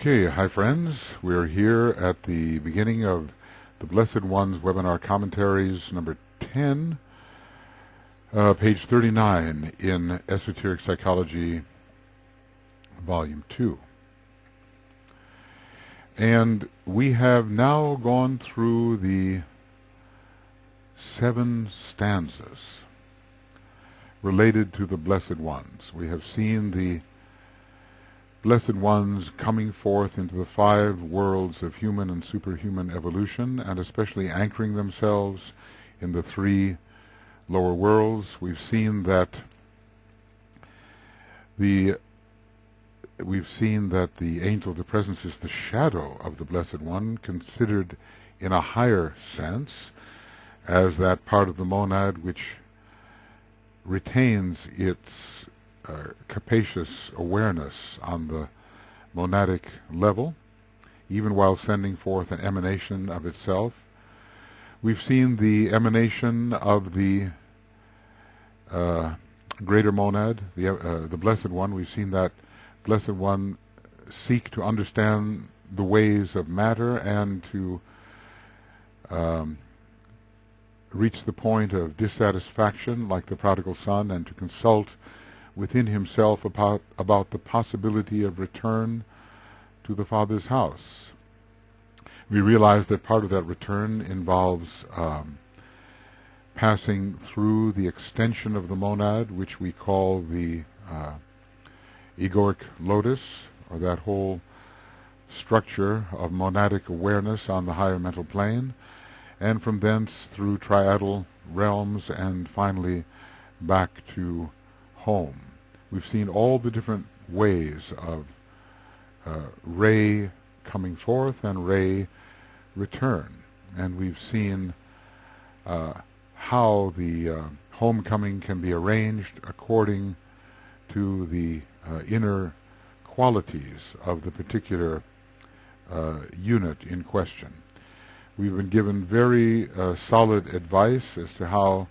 Okay, hi friends. We're here at the beginning of the Blessed One's webinar commentaries number 10, page 39 in Esoteric Psychology, Volume 2. And we have now gone through the 7 stanzas related to the Blessed Ones. We have seen the Blessed Ones coming forth into the 5 worlds of human and superhuman evolution, and especially anchoring themselves in the 3 lower worlds. We've seen that the angel of the presence is the shadow of the Blessed One, considered in a higher sense as that part of the monad which retains its capacious awareness on the monadic level, even while sending forth an emanation of itself. We've seen the emanation of the greater monad, the Blessed One. We've seen that Blessed One seek to understand the ways of matter and to reach the point of dissatisfaction like the prodigal son, and to consult within himself about the possibility of return to the Father's house. We realize that part of that return involves passing through the extension of the monad, which we call the egoic lotus, or that whole structure of monadic awareness on the higher mental plane, and from thence through triadal realms and finally back to home. We've seen all the different ways of ray coming forth and ray return, and we've seen how the homecoming can be arranged according to the inner qualities of the particular unit in question. We've been given very solid advice as to how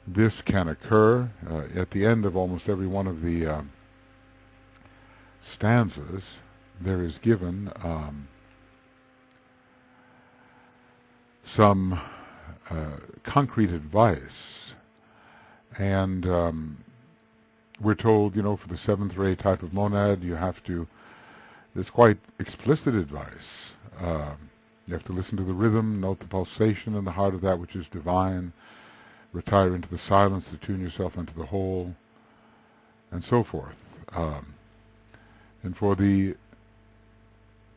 this can occur. At the end of almost every one of the stanzas, there is given some concrete advice, and we're told, for the 7th ray type of monad, there's quite explicit advice. You have to listen to the rhythm, note the pulsation in the heart of that which is divine, retire into the silence to tune yourself into the whole, and so forth. And for the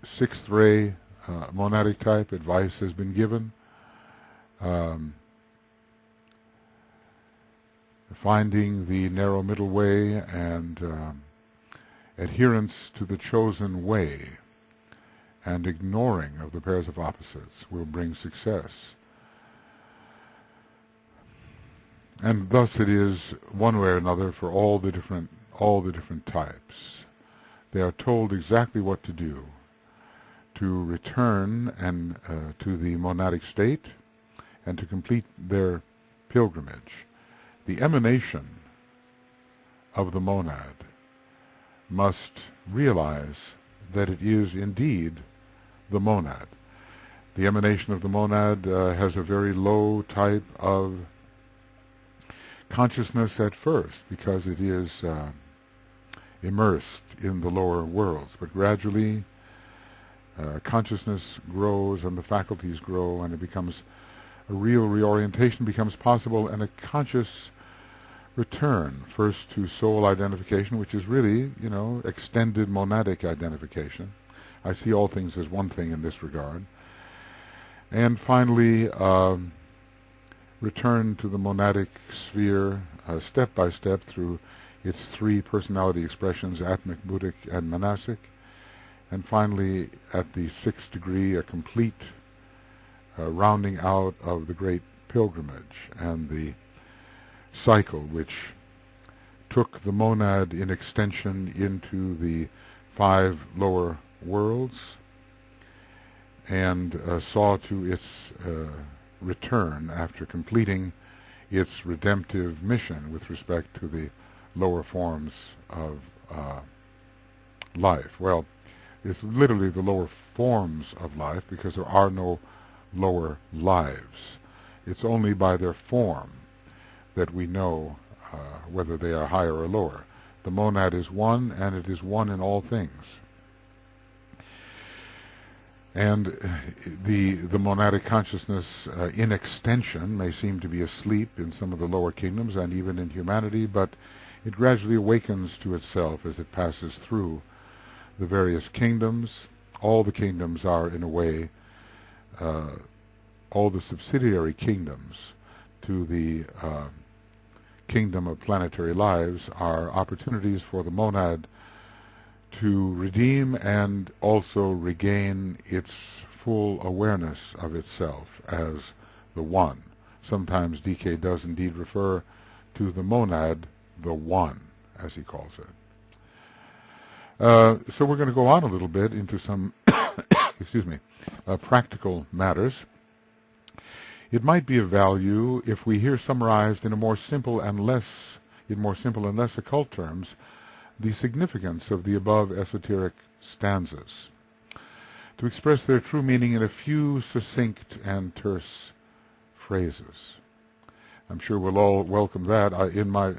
6th ray monadic type, advice has been given. Finding the narrow middle way and adherence to the chosen way and ignoring of the pairs of opposites will bring success. And thus it is one way or another for all the different types. They are told exactly what to do to return and to the monadic state and to complete their pilgrimage. The emanation of the monad must realize that it is indeed the monad. The emanation of the monad has a very low type of consciousness at first, because it is immersed in the lower worlds, but gradually consciousness grows and the faculties grow, and it becomes a real reorientation becomes possible, and a conscious return first to soul identification, which is really, extended monadic identification. I see all things as one thing in this regard. And finally, return to the monadic sphere step by step through its 3 personality expressions, atmic, buddhic, and manasic. And finally, at the 6th degree, a complete rounding out of the great pilgrimage and the cycle which took the monad in extension into the 5 lower worlds and saw to its return after completing its redemptive mission with respect to the lower forms of life. Well, It's literally the lower forms of life, because there are no lower lives. It's only by their form that we know whether they are higher or lower. The monad is one, and it is one in all things. And the monadic consciousness in extension may seem to be asleep in some of the lower kingdoms and even in humanity, but it gradually awakens to itself as it passes through the various kingdoms. All the kingdoms are, in a way, all the subsidiary kingdoms to the kingdom of planetary lives are opportunities for the monad to redeem and also regain its full awareness of itself as the one. Sometimes DK does indeed refer to the monad, the one, as he calls it. So we're going to go on a little bit into some practical matters. It might be of value if we here summarized in more simple and less occult terms the significance of the above esoteric stanzas, to express their true meaning in a few succinct and terse phrases. I'm sure we'll all welcome that. In my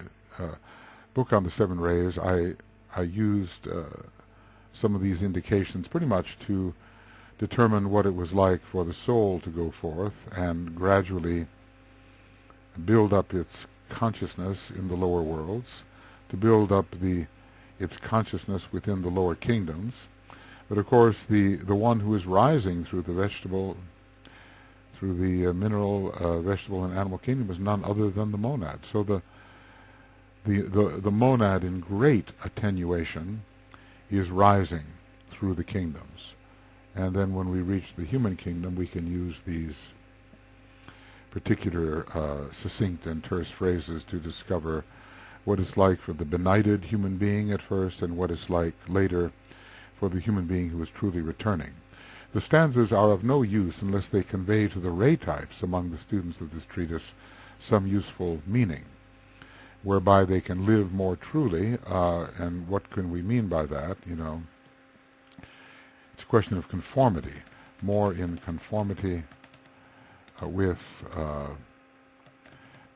book on the seven rays, I used some of these indications pretty much to determine what it was like for the soul to go forth and gradually build up its consciousness in the lower worlds, to build up its consciousness within the lower kingdoms. But of course the one who is rising through the mineral, vegetable and animal kingdom is none other than the monad. So the monad in great attenuation is rising through the kingdoms. And then when we reach the human kingdom, we can use these particular succinct and terse phrases to discover what it's like for the benighted human being at first, and what it's like later for the human being who is truly returning. The stanzas are of no use unless they convey to the ray types among the students of this treatise some useful meaning, whereby they can live more truly. And what can we mean by that? It's a question of conformity, more in conformity with the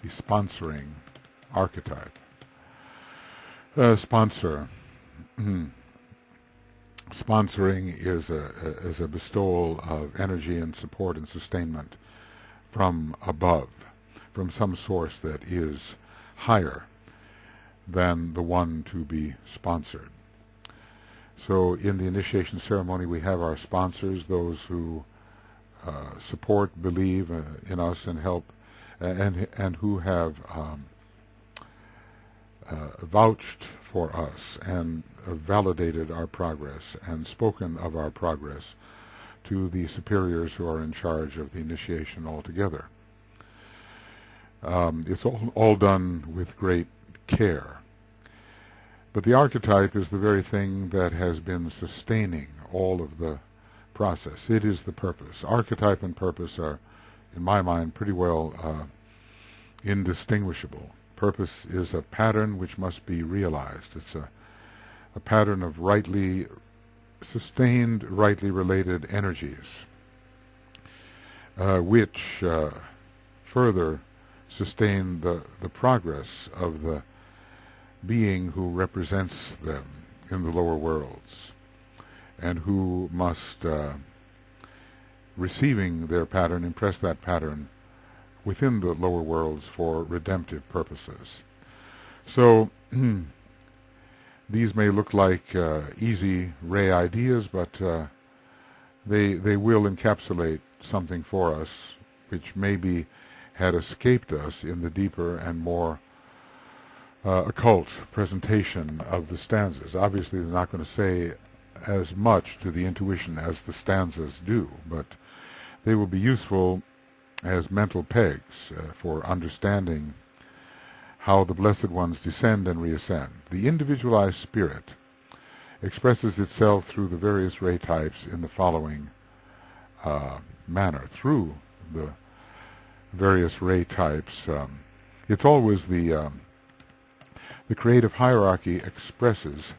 sponsoring archetype. Sponsoring is a bestowal of energy and support and sustainment from above, from some source that is higher than the one to be sponsored. So in the initiation ceremony we have our sponsors, those who support, believe in us and help, and who have vouched for us and validated our progress and spoken of our progress to the superiors who are in charge of the initiation altogether. It's all done with great care. But the archetype is the very thing that has been sustaining all of the process. It is the purpose. Archetype and purpose are, in my mind, pretty well indistinguishable. Purpose is a pattern which must be realized. It's a pattern of rightly sustained, rightly related energies, which further sustain the progress of the being who represents them in the lower worlds, and who must, receiving their pattern, impress that pattern within the lower worlds for redemptive purposes. So these may look like easy ray ideas, but they will encapsulate something for us which maybe had escaped us in the deeper and more occult presentation of the stanzas. Obviously they're not going to say as much to the intuition as the stanzas do, but they will be useful as mental pegs for understanding how the Blessed Ones descend and reascend. The individualized spirit expresses itself through the various ray types in the following manner. Through the various ray types, it's always the creative hierarchy expresses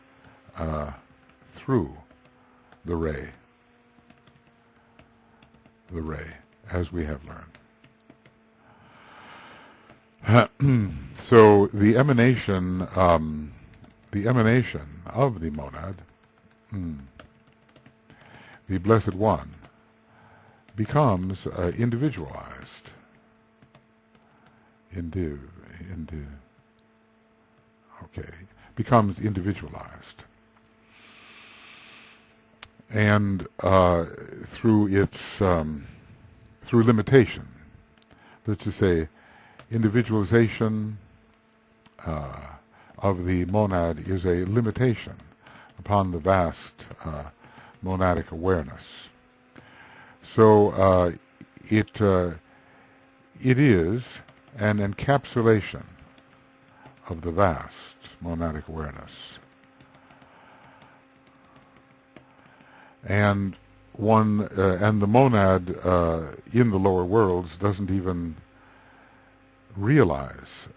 through the ray, as we have learned. So the emanation of the monad, the Blessed One, becomes individualized. Becomes individualized. And through limitation, that's to say, individualization of the monad is a limitation upon the vast monadic awareness. So it is an encapsulation of the vast monadic awareness. And the monad in the lower worlds doesn't even realize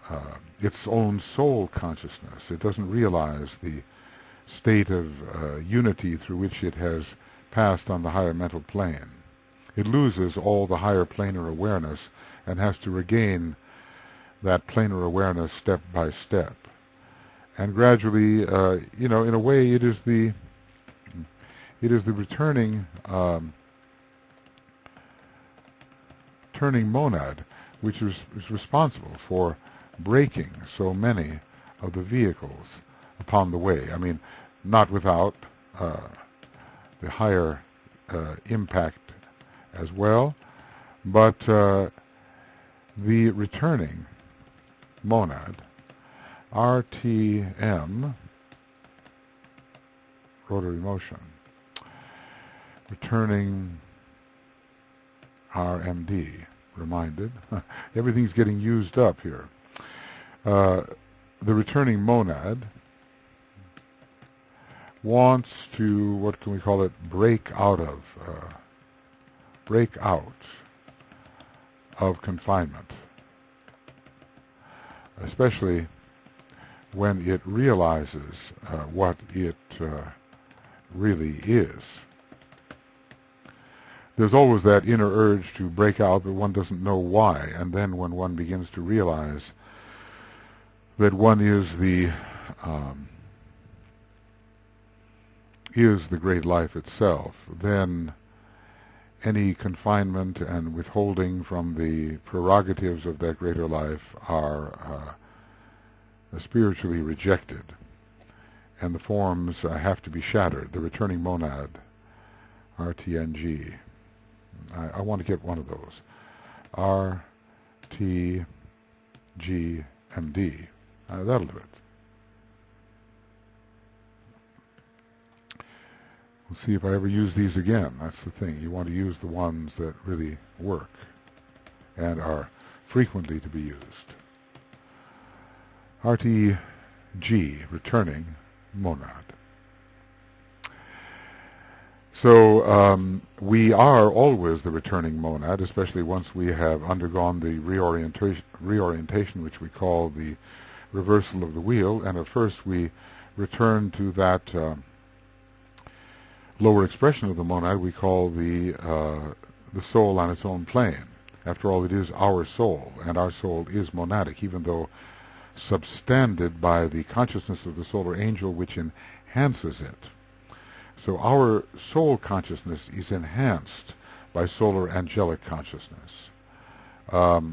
its own soul consciousness. It doesn't realize the state of unity through which it has passed on the higher mental plane. It loses all the higher planar awareness and has to regain that planar awareness step by step. And gradually, in a way, it is the returning monad which is responsible for breaking so many of the vehicles upon the way. I mean, not without the higher impact as well, but the returning monad, RTM, rotary motion, returning RMD, reminded. Everything's getting used up here. The returning monad wants to, what can we call it, break out of confinement, especially when it realizes what it really is. There's always that inner urge to break out, but one doesn't know why. And then when one begins to realize that one is the great life itself, then any confinement and withholding from the prerogatives of that greater life are spiritually rejected, and the forms have to be shattered. The returning monad, RTNG. I want to get one of those. RTGMD. That'll do it. We'll see if I ever use these again. That's the thing. You want to use the ones that really work and are frequently to be used. RTG, returning monad. So we are always the returning monad, especially once we have undergone the reorientation, which we call the reversal of the wheel, and at first we return to that lower expression of the monad we call the soul on its own plane. After all, it is our soul, and our soul is monadic, even though substandard by the consciousness of the solar angel, which enhances it. So our soul consciousness is enhanced by solar angelic consciousness. Let's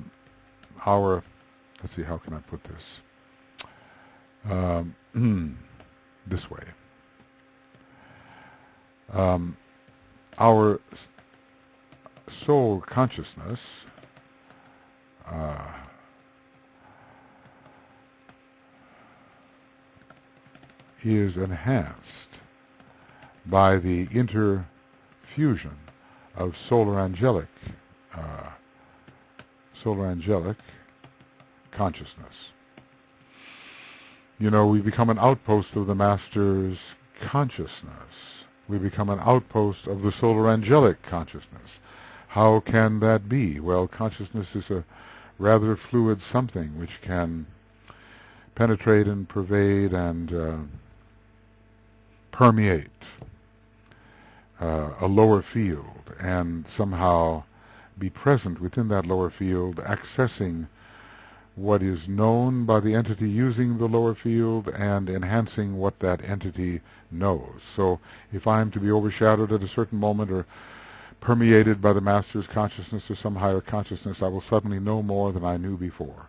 see, how can I put this? This way. Our soul consciousness is enhanced by the interfusion of solar angelic consciousness. You know, we become an outpost of the Master's consciousness. We become an outpost of the solar angelic consciousness. How can that be? Well, consciousness is a rather fluid something which can penetrate and pervade and permeate a lower field and somehow be present within that lower field, accessing what is known by the entity using the lower field and enhancing what that entity knows. So if I'm to be overshadowed at a certain moment or permeated by the Master's consciousness or some higher consciousness, I will suddenly know more than I knew before,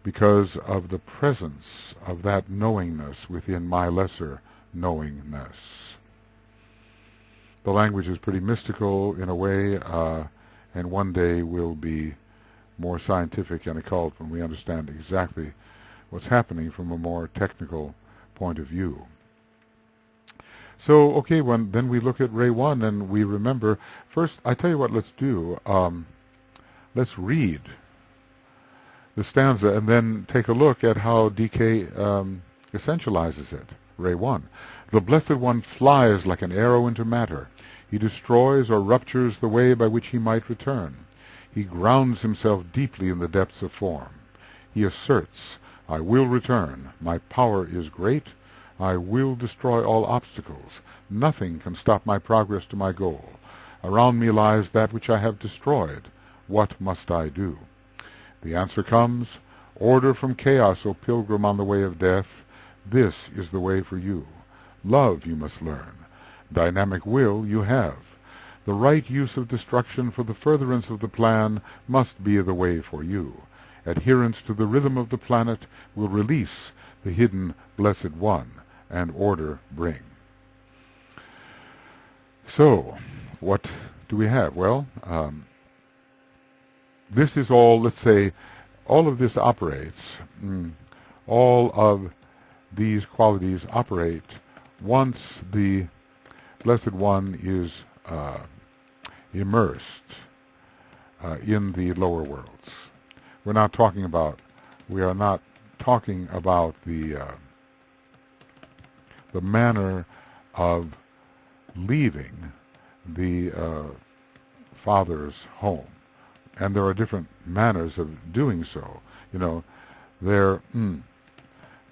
because of the presence of that knowingness within my lesser knowingness. The language is pretty mystical in a way, and one day will be more scientific and occult when we understand exactly what's happening from a more technical point of view. So, okay, then we look at Ray 1 and we remember, first, I tell you what let's do. Let's read the stanza and then take a look at how DK essentializes it. Ray 1. The Blessed One flies like an arrow into matter. He destroys or ruptures the way by which he might return. He grounds himself deeply in the depths of form. He asserts, I will return. My power is great. I will destroy all obstacles. Nothing can stop my progress to my goal. Around me lies that which I have destroyed. What must I do? The answer comes, order from chaos, O pilgrim on the way of death. This is the way for you. Love you must learn. Dynamic will you have. The right use of destruction for the furtherance of the plan must be the way for you. Adherence to the rhythm of the planet will release the hidden Blessed One and order bring. So, what do we have? Well, this is all, let's say, all of this operates, all of these qualities operate once the Blessed One is immersed in the lower worlds. We are not talking about the manner of leaving the Father's home. And there are different manners of doing so. You know, there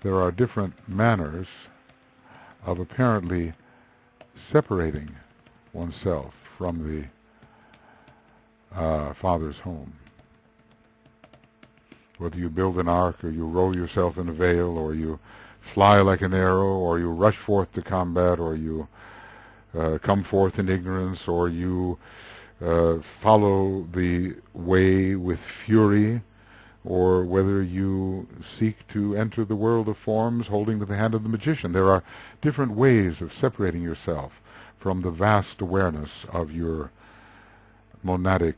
are different manners of apparently separating oneself from the Father's home. Whether you build an ark, or you roll yourself in a veil, or you fly like an arrow, or you rush forth to combat, or you come forth in ignorance, or you follow the way with fury, or whether you seek to enter the world of forms holding to the hand of the magician. There are different ways of separating yourself from the vast awareness of your monadic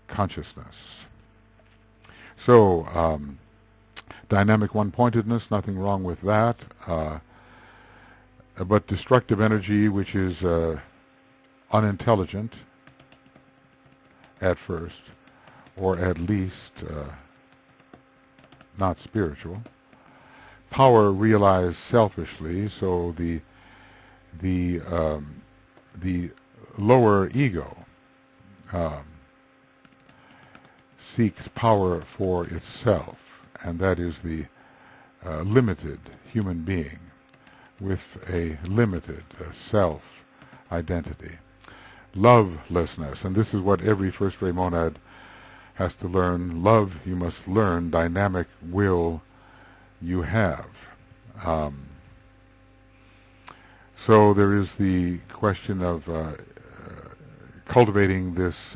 consciousness. So, dynamic one-pointedness, nothing wrong with that. But destructive energy, which is unintelligent at first, or at least not spiritual. Power realized selfishly, so the lower ego seeks power for itself, and that is the limited human being with a limited self-identity. Lovelessness, and this is what every first ray monad has to learn. Love you must learn, dynamic will you have. So there is the question of cultivating this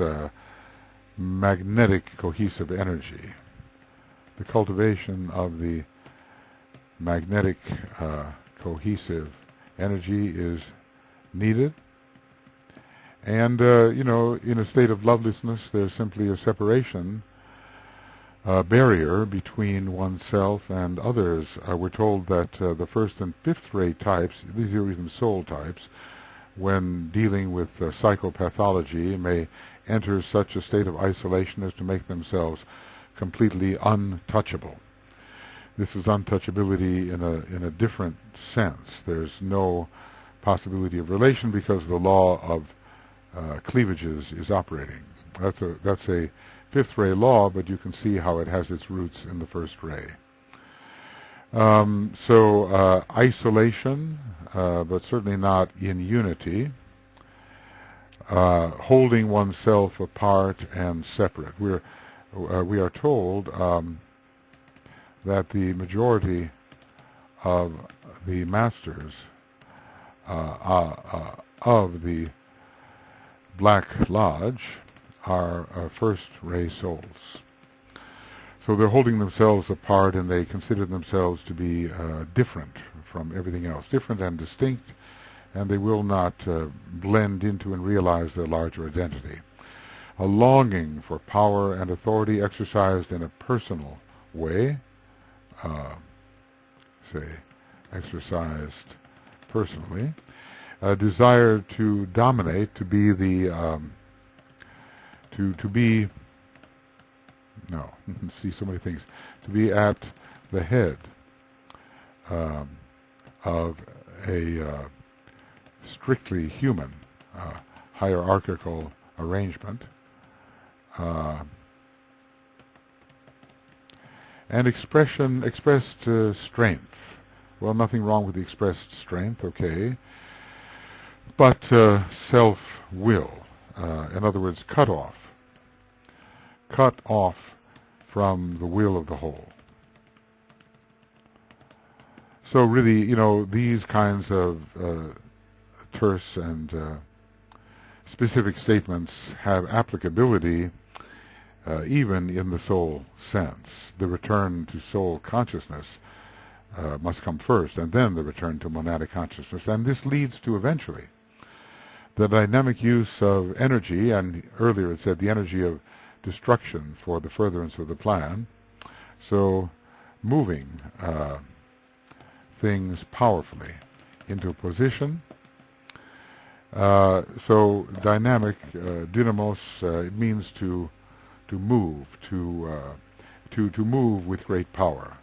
magnetic cohesive energy. The cultivation of the magnetic cohesive energy is needed. And, in a state of lovelessness, there's simply a separation, barrier between oneself and others. We're told that the first and fifth ray types, these are even soul types, when dealing with psychopathology, may enter such a state of isolation as to make themselves completely untouchable. This is untouchability in a different sense. There's no possibility of relation because the law of cleavages is operating. That's a fifth ray law, but you can see how it has its roots in the first ray. Isolation, but certainly not in unity. Holding oneself apart and separate. We are told that the majority of the masters of the Black Lodge are first-ray souls. So they're holding themselves apart, and they consider themselves to be different from everything else, different and distinct, and they will not blend into and realize their larger identity. A longing for power and authority exercised in a personal way, exercised personally, a desire to dominate, to be the, to be, no, see so many things, to be at the head of a strictly human hierarchical arrangement, and expressed strength. Well, nothing wrong with the expressed strength, okay, but self-will, in other words, cut off from the will of the whole. So really, these kinds of terse and specific statements have applicability even in the soul sense. The return to soul consciousness must come first, and then the return to monadic consciousness. And this leads to, eventually, the dynamic use of energy, and earlier it said the energy of destruction for the furtherance of the plan. So moving things powerfully into a position. So dynamic, dynamos, it means to move, to move with great power.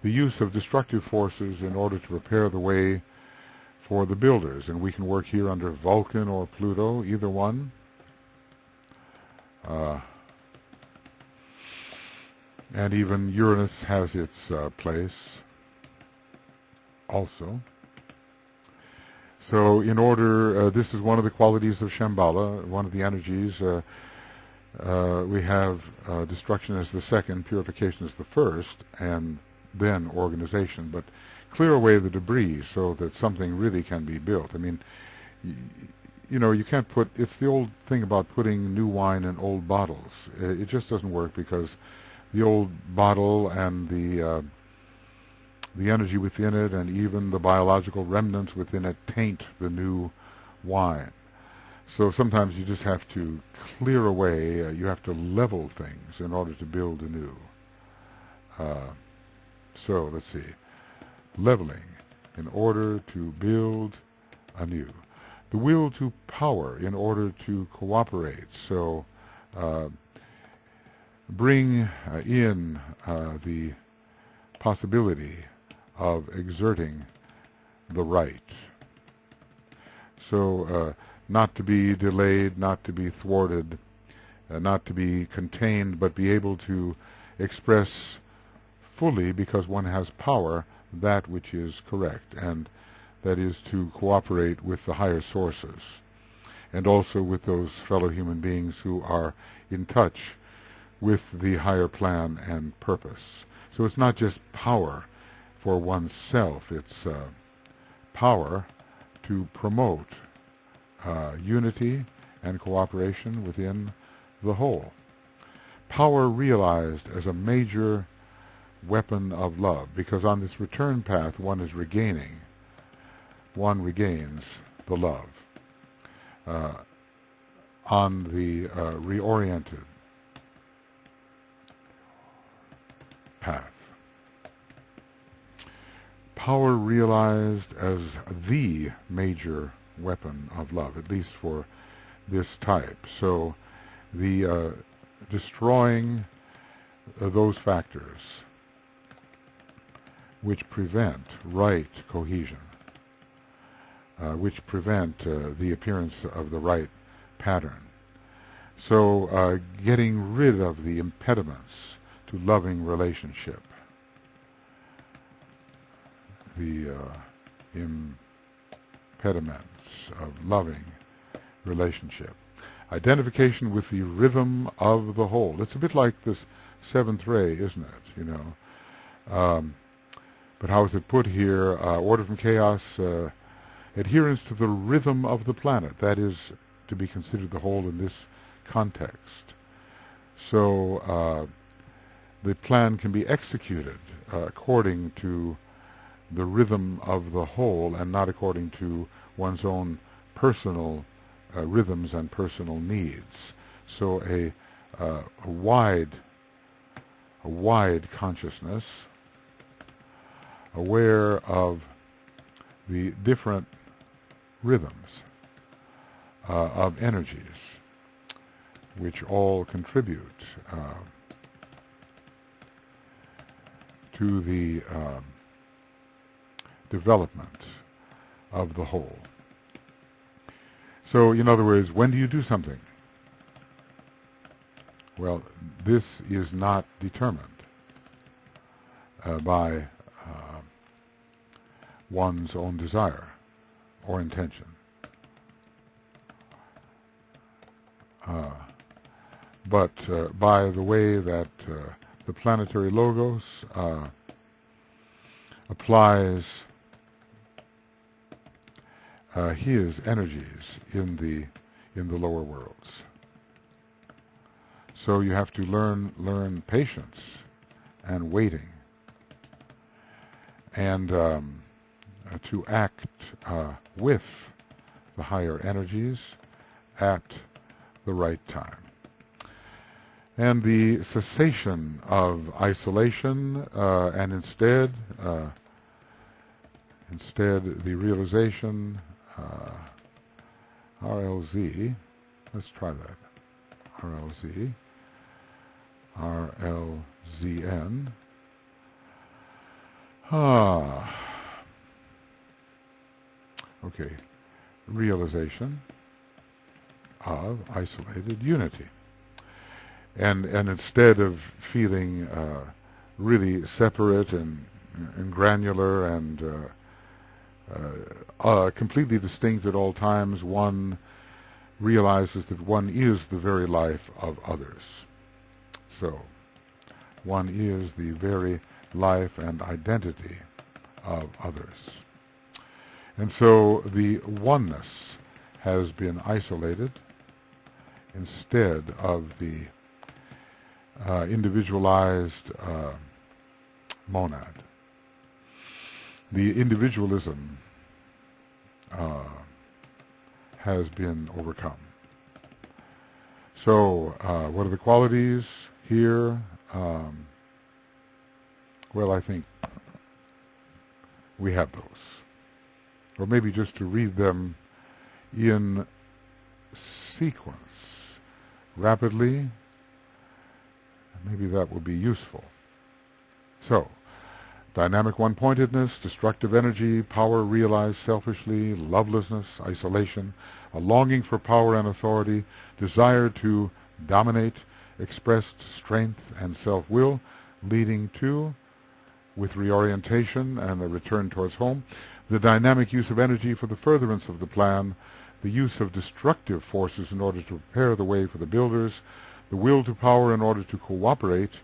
The use of destructive forces in order to prepare the way for the builders, and we can work here under Vulcan or Pluto, either one. And even Uranus has its place also. So in order, this is one of the qualities of Shambhala, one of the energies. We have destruction as the second, purification as the first, and then organization. But clear away the debris so that something really can be built. I mean, you can't put, it's the old thing about putting new wine in old bottles. It just doesn't work, because the old bottle and the energy within it, and even the biological remnants within it, taint the new wine. So sometimes you just have to clear away, you have to level things in order to build anew. So let's see, leveling in order to build anew. The will to power in order to cooperate. So bring in the possibility of exerting the right. So not to be delayed, not to be thwarted, not to be contained, but be able to express fully, because one has power, that which is correct, and that is to cooperate with the higher sources, and also with those fellow human beings who are in touch with the higher plan and purpose. So it's not just power for oneself, it's power to promote unity and cooperation within the whole. Power realized as a major weapon of love, because on this return path one regains the love on the reoriented path. Power realized as the major weapon of love, at least for this type. So the destroying those factors which prevent right cohesion, which prevent the appearance of the right pattern. So getting rid of the impediments to loving relationship, the impediments of loving relationship. Identification with the rhythm of the whole. It's a bit like this seventh ray, isn't it? But how is it put here? Order from chaos, adherence to the rhythm of the planet. That is to be considered the whole in this context. So the plan can be executed according to the rhythm of the whole and not according to one's own personal rhythms and personal needs. So a wide consciousness, aware of the different rhythms of energies, which all contribute to the development of the whole. So, in other words, when do you do something? Well, this is not determined by one's own desire or intention. But by the way that the planetary logos applies his energies in the lower worlds. So you have to learn patience and waiting, and to act with the higher energies at the right time. And the cessation of isolation, and instead the realization, RLZ, let's try that, RLZN, okay, realization of isolated unity. And instead of feeling really separate and granular and completely distinct at all times, one realizes that one is the very life of others. So, one is the very life and identity of others. And so the oneness has been isolated instead of the individualized monad. The individualism has been overcome. So, what are the qualities here? Well, I think we have those. Or maybe just to read them in sequence, rapidly, maybe that will be useful. So, dynamic one-pointedness, destructive energy, power realized selfishly, lovelessness, isolation, a longing for power and authority, desire to dominate, expressed strength and self-will, leading to, with reorientation and a return towards home, the dynamic use of energy for the furtherance of the plan, the use of destructive forces in order to prepare the way for the builders, the will to power in order to cooperate,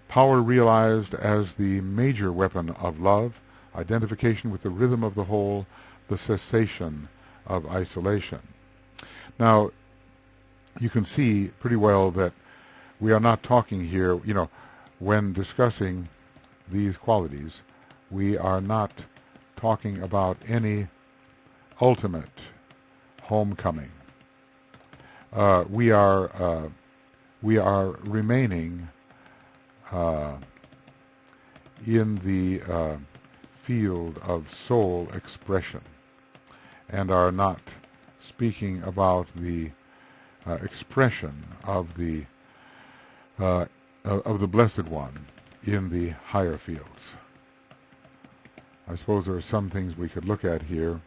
power realized as the major weapon of love, identification with the rhythm of the whole, the cessation of isolation. Now, you can see pretty well that we are not talking here, when discussing these qualities, we are not talking about any ultimate homecoming. We are remaining in the field of soul expression, and are not speaking about the expression of the Blessed One in the higher fields. I suppose there are some things we could look at here,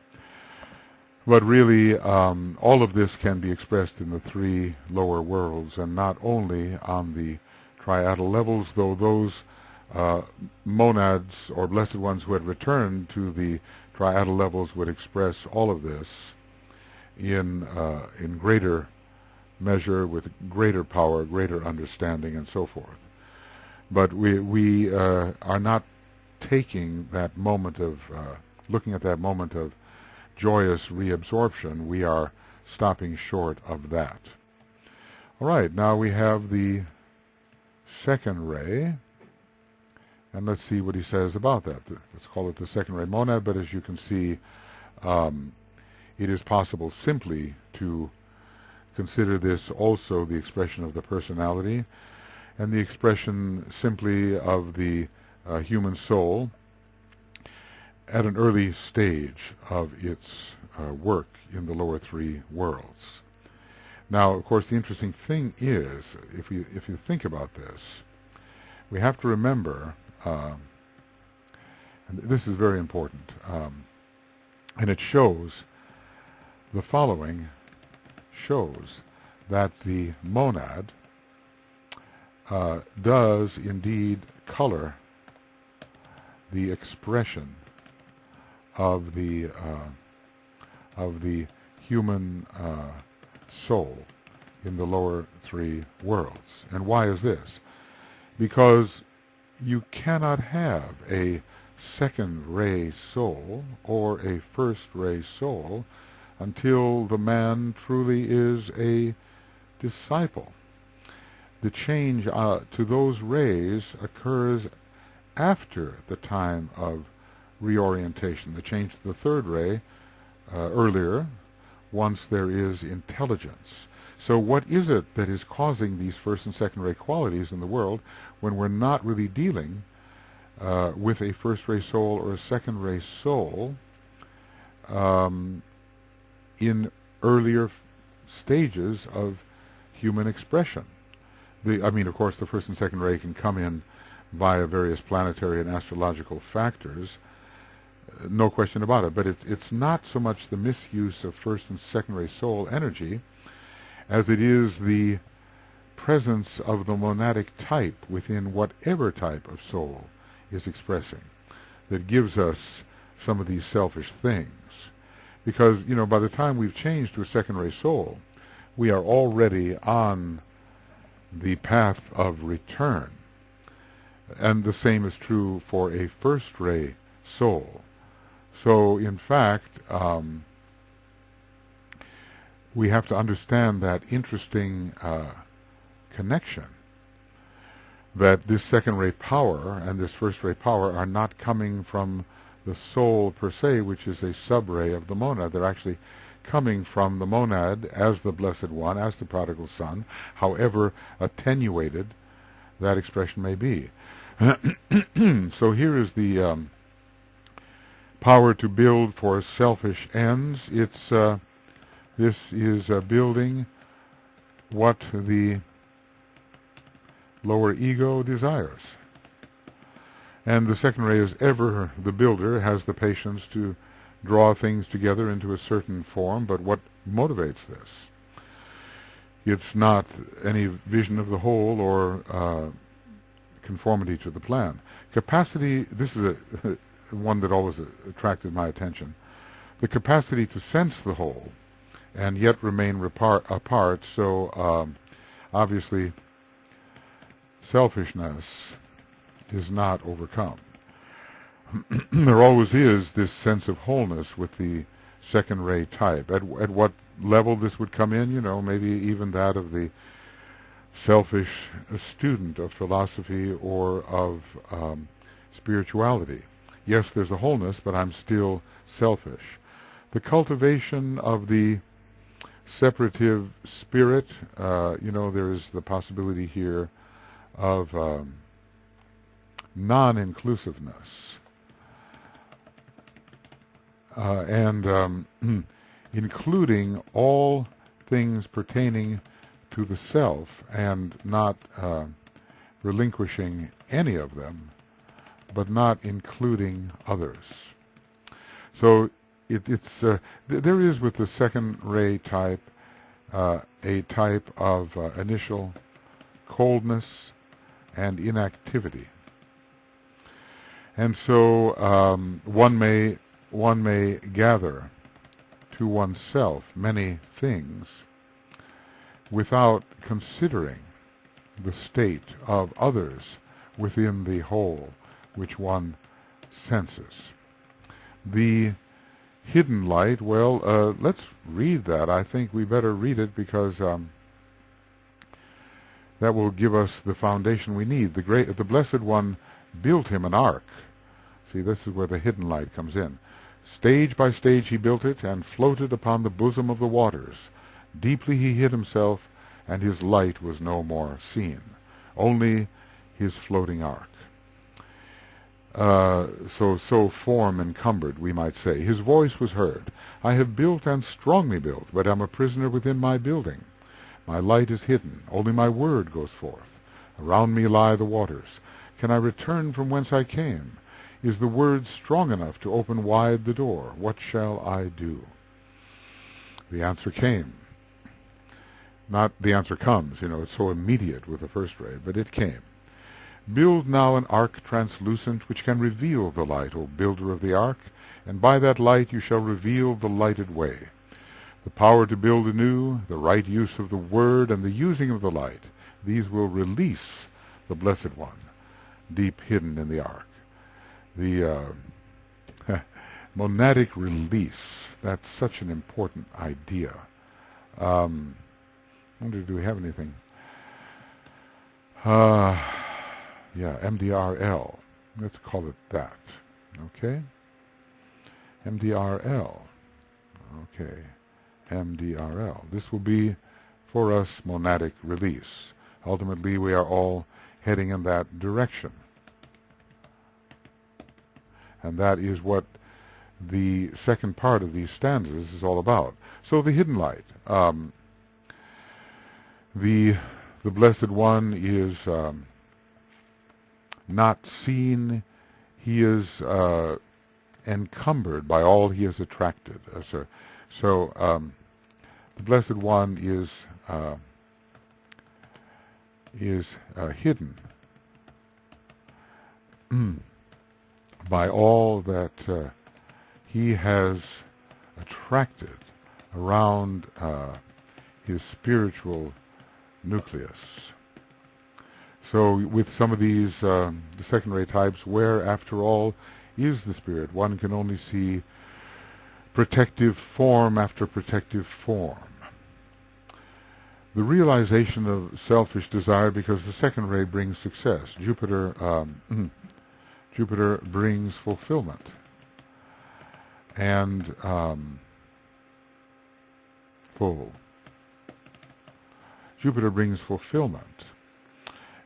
but really all of this can be expressed in the three lower worlds, and not only on the triadal levels, though those monads or blessed ones who had returned to the triadal levels would express all of this in greater measure, with greater power, greater understanding, and so forth. But we are not taking that moment of looking at that moment of joyous reabsorption. We are stopping short of that. All right, now we have the second ray, and let's see what he says about that. Let's call it the second ray monad, but as you can see, it is possible simply to consider this also the expression of the personality, and the expression simply of the human soul at an early stage of its work in the lower three worlds. Now, of course, the interesting thing is, if you think about this, we have to remember, and this is very important, and it shows, the following shows that the monad does indeed color the expression of the human soul in the lower three worlds. And why is this? Because you cannot have a second ray soul or a first ray soul until the man truly is a disciple. The change to those rays occurs after the time of reorientation. The change to the third ray earlier, once there is intelligence. So what is it that is causing these first and second ray qualities in the world when we're not really dealing with a first ray soul or a second ray soul in earlier stages of human expression? Of course, the first and second ray can come in via various planetary and astrological factors, no question about it, but it's not so much the misuse of first and second ray soul energy as it is the presence of the monadic type within whatever type of soul is expressing that gives us some of these selfish things. Because, by the time we've changed to a second ray soul, we are already on the path of return. And the same is true for a first ray soul. So, in fact, we have to understand that interesting connection, that this second ray power and this first ray power are not coming from the soul per se, which is a sub-ray of the monad. They're actually coming from the monad as the Blessed One, as the prodigal son, however attenuated that expression may be. So here is the power to build for selfish ends. This is building what the lower ego desires. And the second ray, as ever the builder, has the patience to draw things together into a certain form, but what motivates this? It's not any vision of the whole or conformity to the plan. Capacity, this is one that always attracted my attention. The capacity to sense the whole and yet remain apart, so obviously selfishness is not overcome. There always is this sense of wholeness with the second ray type. At what level this would come in, maybe even that of the selfish student of philosophy or of spirituality. Yes, there's a wholeness, but I'm still selfish. The cultivation of the separative spirit, there is the possibility here of non-inclusiveness. And including all things pertaining to the self and not relinquishing any of them, but not including others. So there is with the second ray type a type of initial coldness, and inactivity. And so one may gather to oneself many things without considering the state of others within the whole which one senses. The hidden light, well, let's read that. I think we better read it because that will give us the foundation we need. The Blessed One built him an ark. See, this is where the hidden light comes in. Stage by stage he built it, and floated upon the bosom of the waters. Deeply he hid himself, and his light was no more seen, only his floating ark. So form encumbered, we might say. His voice was heard. I have built and strongly built, but am a prisoner within my building. My light is hidden, only my word goes forth. Around me lie the waters. Can I return from whence I came? Is the word strong enough to open wide the door? What shall I do? The answer came. Not the answer comes, it's so immediate with the first ray, but it came. Build now an ark translucent, which can reveal the light, O builder of the ark, and by that light you shall reveal the lighted way. The power to build anew, the right use of the word, and the using of the light, these will release the Blessed One, deep hidden in the ark. The monadic release, that's such an important idea. I wonder, do we have anything? Yeah, MDRL. Let's call it that. Okay? MDRL. Okay. MDRL. This will be, for us, monadic release. Ultimately, we are all heading in that direction. And that is what the second part of these stanzas is all about. So the hidden light. The Blessed One is not seen. He is encumbered by all he has attracted. So the Blessed One is hidden by all that he has attracted around his spiritual nucleus. So with some of these, the second-ray types, where, after all, is the spirit? One can only see protective form after protective form. The realization of selfish desire, because the second ray brings success. Jupiter brings fulfillment. And Jupiter brings fulfillment.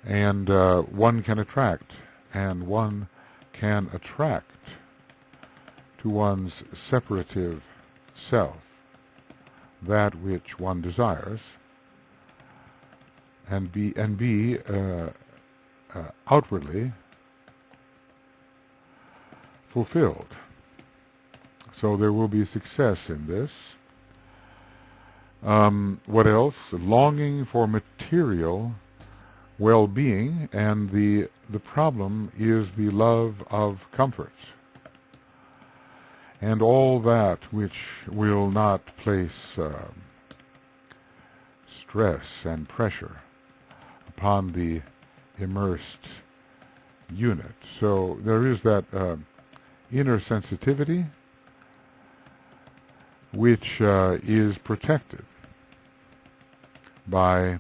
And one can attract, and one can attract to one's separative self that which one desires, and be outwardly fulfilled. So there will be success in this. What else? Longing for material well-being, and the problem is the love of comfort, and all that which will not place stress and pressure upon the immersed unit. So there is that inner sensitivity which is protected by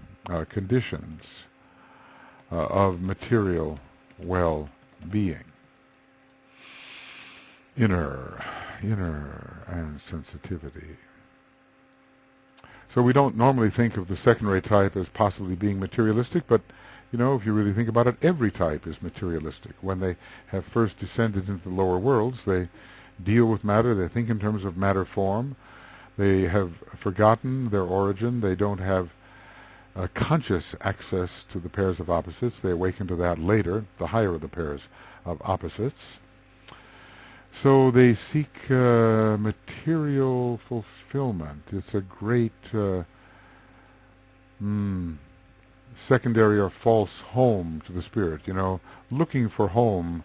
conditions of material well-being. Inner and sensitivity. So we don't normally think of the second-ray type as possibly being materialistic, but if you really think about it, every type is materialistic. When they have first descended into the lower worlds, they deal with matter, they think in terms of matter form, they have forgotten their origin, they don't have conscious access to the pairs of opposites. They awaken to that later, the higher of the pairs of opposites. So they seek material fulfillment. It's a great secondary or false home to the spirit, looking for home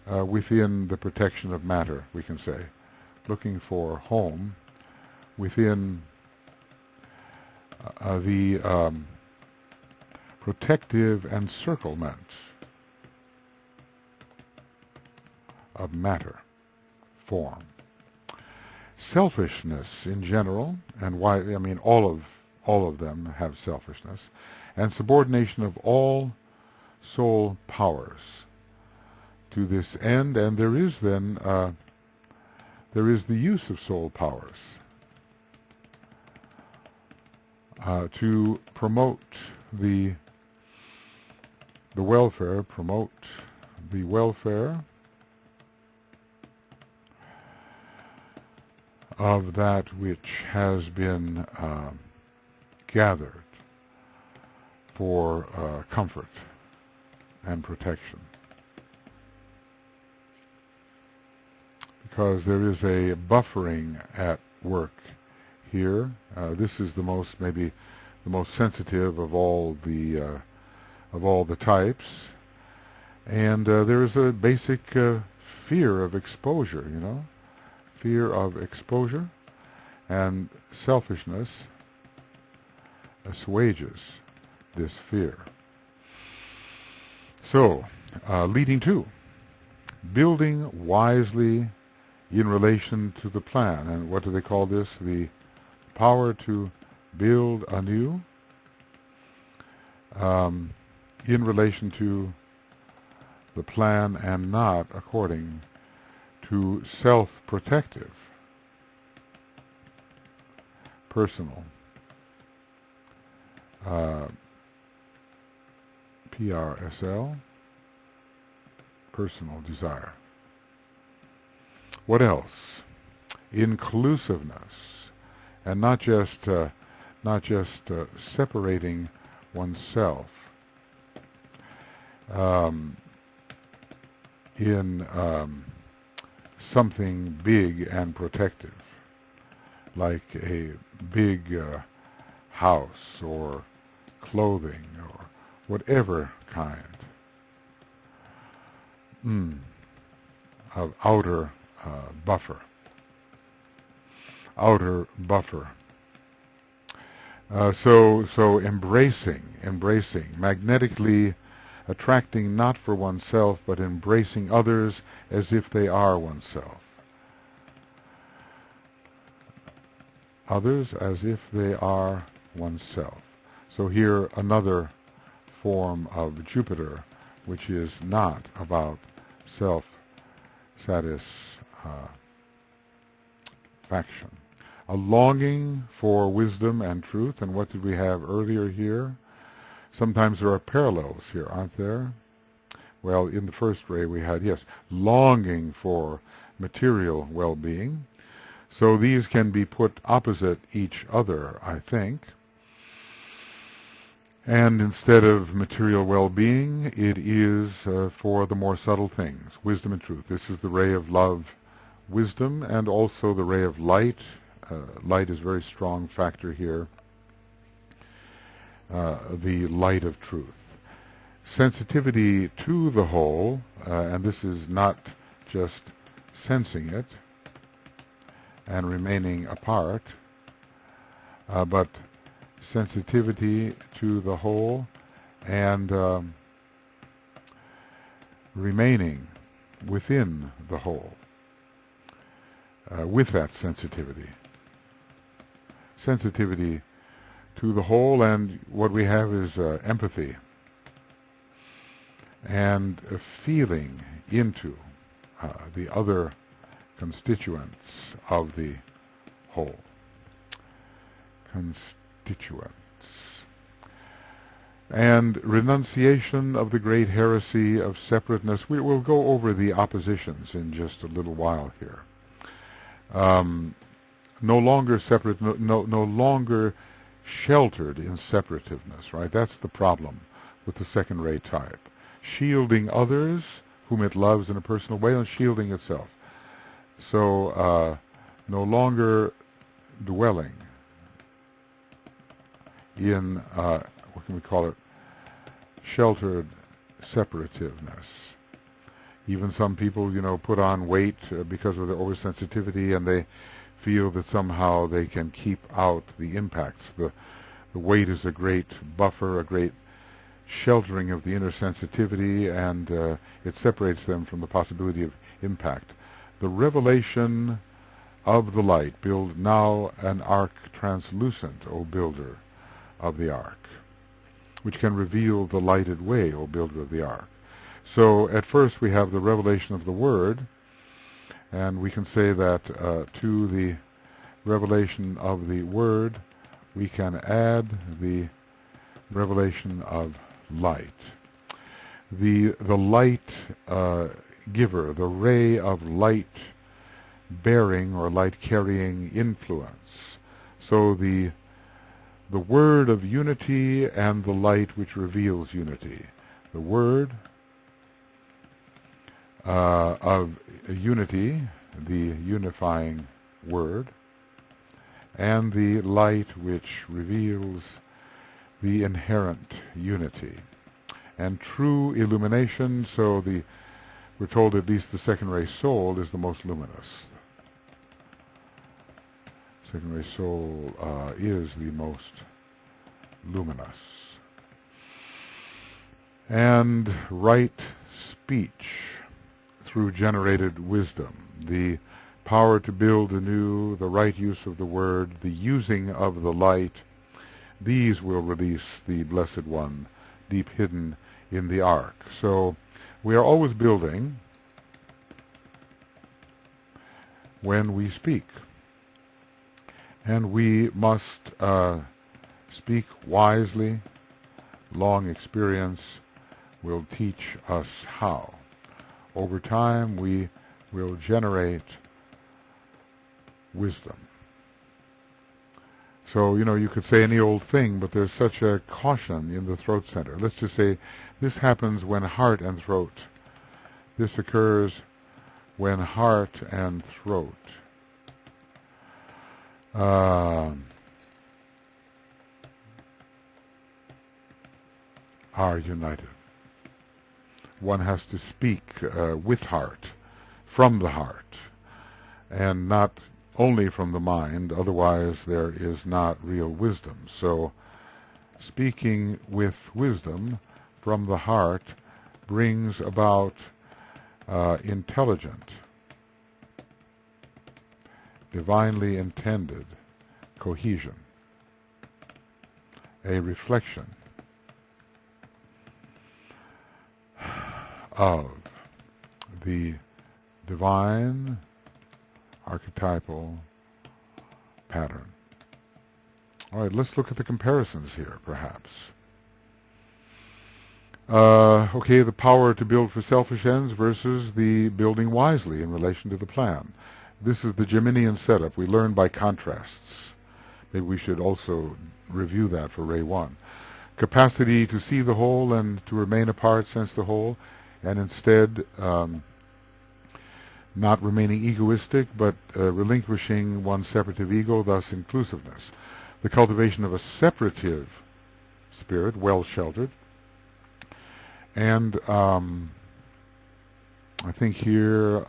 within the protection of matter, we can say. Looking for home within the protective encirclement of matter, form. Selfishness in general, and why, all of them have selfishness, and subordination of all soul powers to this end, and there is then there is the use of soul powers to promote the welfare, of that which has been gathered for comfort and protection. Because there is a buffering at work here. This is maybe the most sensitive of all the types, and there is a basic fear of exposure. Fear of exposure, and selfishness assuages this fear. So, leading to building wisely in relation to the plan. And what do they call this? The power to build anew in relation to the plan and not according to self-protective, personal, PRSL, personal desire. What else? Inclusiveness, and not just separating oneself in something big and protective, like a big house or clothing or whatever kind of outer buffer. So embracing, magnetically attracting not for oneself, but embracing others as if they are oneself. Others as if they are oneself. So here another form of Jupiter, which is not about self-satisfaction. A longing for wisdom and truth, and what did we have earlier here? Sometimes there are parallels here, aren't there? Well, in the first ray we had, yes, longing for material well-being. So these can be put opposite each other, I think. And instead of material well-being, it is for the more subtle things, wisdom and truth. This is the ray of love, wisdom, and also the ray of light. Light is a very strong factor here. The light of truth. Sensitivity to the whole, and this is not just sensing it and remaining apart, but sensitivity to the whole and remaining within the whole with that sensitivity. Sensitivity to the whole, and what we have is empathy and a feeling into the other constituents of the whole. Constituents. And renunciation of the great heresy of separateness. We will go over the oppositions in just a little while here. No longer separate, no longer sheltered in separativeness, right? That's the problem with the second ray type. Shielding others whom it loves in a personal way and shielding itself. So no longer dwelling in, what can we call it, sheltered separativeness. Even some people, put on weight because of their oversensitivity, and they feel that somehow they can keep out the impacts. The weight is a great buffer, a great sheltering of the inner sensitivity, and it separates them from the possibility of impact. The revelation of the light, build now an ark translucent, O builder of the ark, which can reveal the lighted way, O builder of the ark. So at first we have the revelation of the Word, and we can say that to the revelation of the Word we can add the revelation of light. The light giver, the ray of light bearing or light carrying influence. So the word of unity and the light which reveals unity. The word of unity, the unifying word, and the light which reveals the inherent unity. And true illumination, so we're told at least the second ray soul is the most luminous. Second ray soul is the most luminous. And right speech through generated wisdom, the power to build anew, the right use of the word, the using of the light, these will release the Blessed One deep hidden in the ark. So we are always building when we speak. And we must speak wisely. Long experience will teach us how. Over time we will generate wisdom. So, you could say any old thing, but there's such a caution in the throat center. Let's just say this happens when heart and throat. This occurs when heart and throat are united. One has to speak with heart, from the heart, and not only from the mind, otherwise there is not real wisdom. So speaking with wisdom from the heart brings about intelligent, divinely intended cohesion, a reflection of the divine archetypal pattern. All right, let's look at the comparisons here, perhaps. Okay, the power to build for selfish ends versus the building wisely in relation to the plan. This is the Geminian setup. We learn by contrasts. Maybe we should also review that for Ray 1. Capacity to see the whole and to remain apart, sense the whole, and instead not remaining egoistic, but relinquishing one's separative ego, thus inclusiveness. The cultivation of a separative spirit, well sheltered. And I think here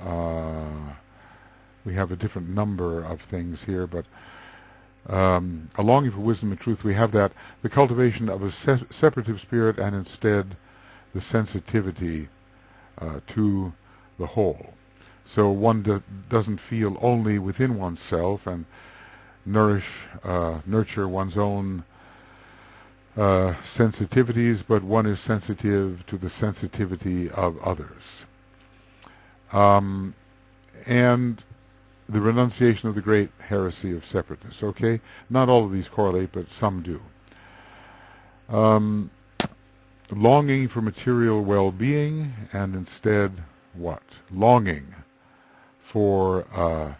we have a different number of things here, but a longing for wisdom and truth, we have that. The cultivation of a separative spirit and instead the sensitivity to the whole. So one doesn't feel only within oneself and nurture one's own sensitivities, but one is sensitive to the sensitivity of others. And the renunciation of the great heresy of separateness. Okay, not all of these correlate, but some do. Longing for material well-being, and instead what? Longing for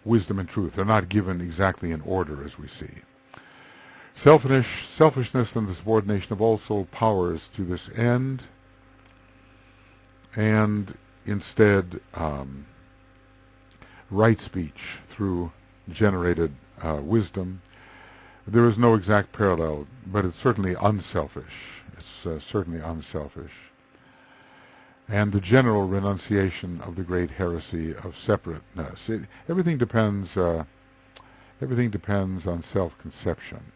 wisdom and truth. They're not given exactly in order, as we see. Selfishness and the subordination of all soul powers to this end, and instead right speech through generated wisdom, There is no exact parallel, but it's certainly unselfish. It's certainly unselfish. And the general renunciation of the great heresy of separateness. Everything depends on self-conception.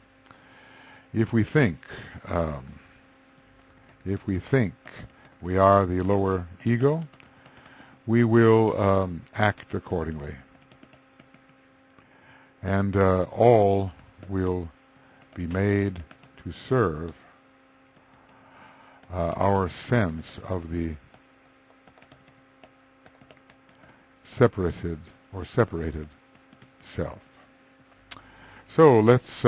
If we think we are the lower ego, we will act accordingly, and all will be made to serve our sense of the separated self. So let's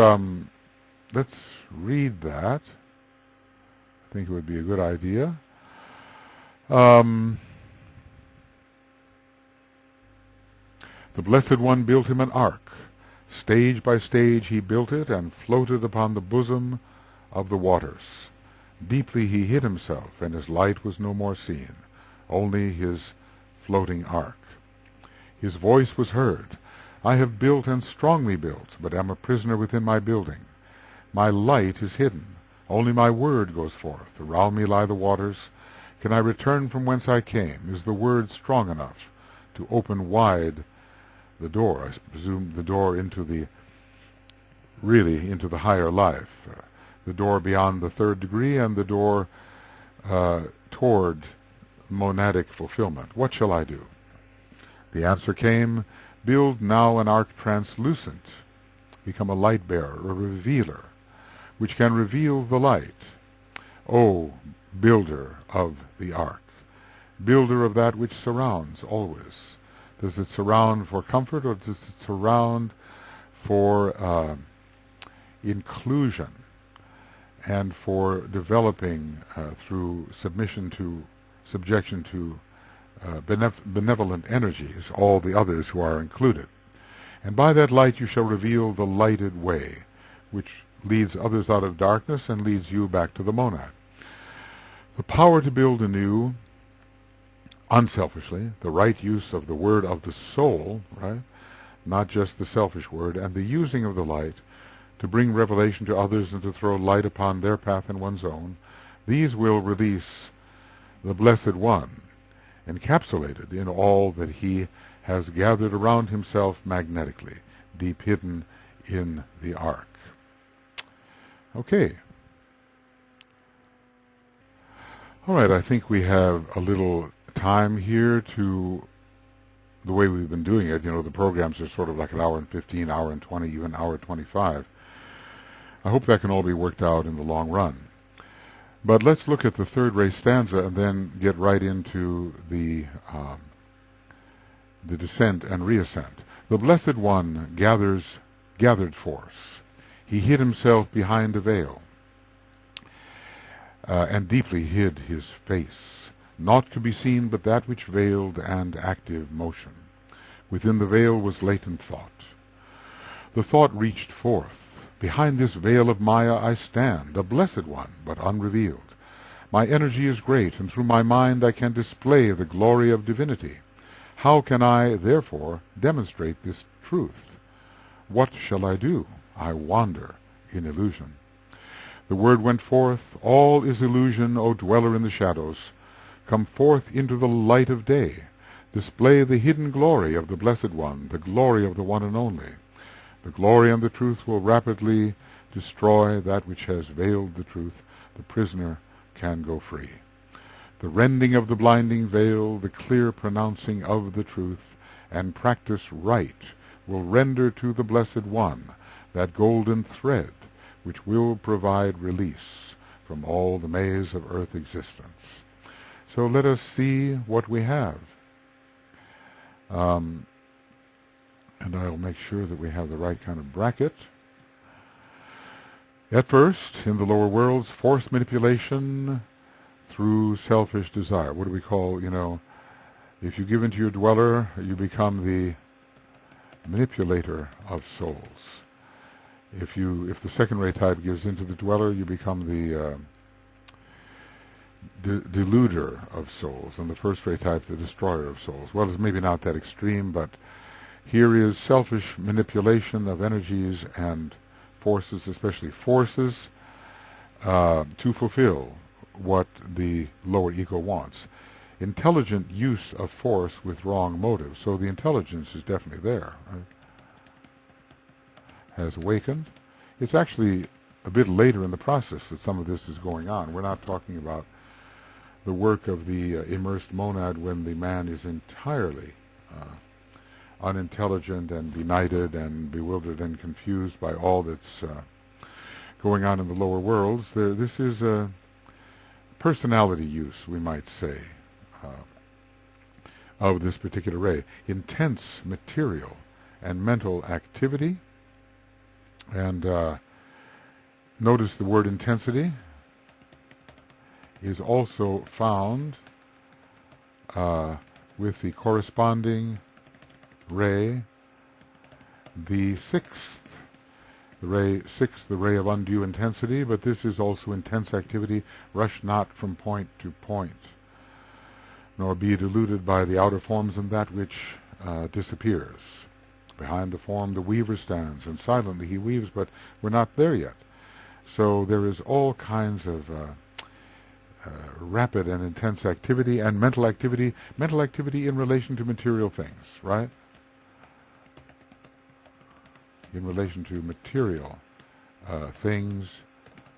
read that. I think it would be a good idea. The Blessed One built him an ark. Stage by stage he built it and floated upon the bosom of the waters. Deeply he hid himself, and his light was no more seen, only his floating ark. His voice was heard. I have built and strongly built, but am a prisoner within my building. My light is hidden. Only my word goes forth. Around me lie the waters. Can I return from whence I came? Is the word strong enough to open wide the door? I presume the door into the higher life, the door beyond the third degree, and the door toward monadic fulfillment. What shall I do? The answer came, build now an ark translucent, become a light bearer, a revealer, which can reveal the light. O builder of the ark, builder of that which surrounds always. Does it surround for comfort, or does it surround for inclusion and for developing through subjection to benevolent energies, all the others who are included? And by that light you shall reveal the lighted way, which leads others out of darkness and leads you back to the monad. The power to build anew, unselfishly, the right use of the word of the soul, right, not just the selfish word, and the using of the light to bring revelation to others and to throw light upon their path and one's own, these will release the Blessed One, encapsulated in all that he has gathered around himself magnetically, deep hidden in the ark. Okay. All right, I think we have a little time here to, the way we've been doing it, the programs are sort of like an hour and 15, hour and 20, even hour 25. I hope that can all be worked out in the long run. But let's look at the third ray stanza and then get right into the descent and reascent. The Blessed One gathered force. He hid himself behind a veil, and deeply hid his face. Naught could be seen but that which veiled and active motion. Within the veil was latent thought. The thought reached forth. Behind this veil of Maya I stand, a Blessed One, but unrevealed. My energy is great, and through my mind I can display the glory of divinity. How can I, therefore, demonstrate this truth? What shall I do? I wander in illusion. The word went forth, all is illusion, O dweller in the shadows. Come forth into the light of day. Display the hidden glory of the Blessed One, the glory of the One and Only. The glory and the truth will rapidly destroy that which has veiled the truth. The prisoner can go free. The rending of the blinding veil, the clear pronouncing of the truth, and practice right will render to the Blessed One that golden thread which will provide release from all the maze of earth existence. So let us see what we have. And I'll make sure that we have the right kind of bracket. At first, in the lower worlds, forced manipulation through selfish desire. What do we call, if you give into your dweller, you become the manipulator of souls. If the second ray type gives into the dweller, you become the deluder of souls, and the first ray type, the destroyer of souls. Well, it's maybe not that extreme, but here is selfish manipulation of energies and forces, especially forces, to fulfill what the lower ego wants. Intelligent use of force with wrong motives. So the intelligence is definitely there. Right? Has awakened. It's actually a bit later in the process that some of this is going on. We're not talking about the work of the immersed monad when the man is entirely unintelligent and benighted and bewildered and confused by all that's going on in the lower worlds. This is a personality use, we might say, of this particular ray. Intense material and mental activity. And notice the word intensity is also found with the corresponding ray, the sixth, the ray of undue intensity, but this is also intense activity. Rush not from point to point, nor be deluded by the outer forms and that which disappears. Behind the form the weaver stands, and silently he weaves, but we're not there yet. So there is all kinds of rapid and intense activity and mental activity in relation to material things, right? In relation to material things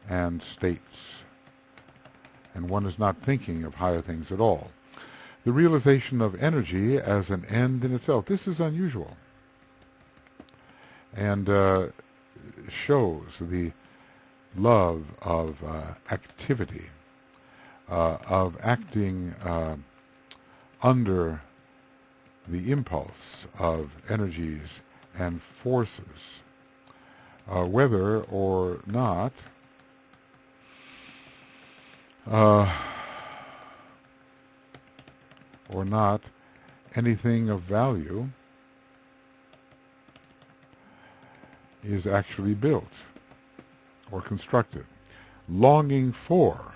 and states. And one is not thinking of higher things at all. The realization of energy as an end in itself. This is unusual. And shows the love of activity, of acting under the impulse of energies and forces, whether or not anything of value is actually built or constructed. Longing for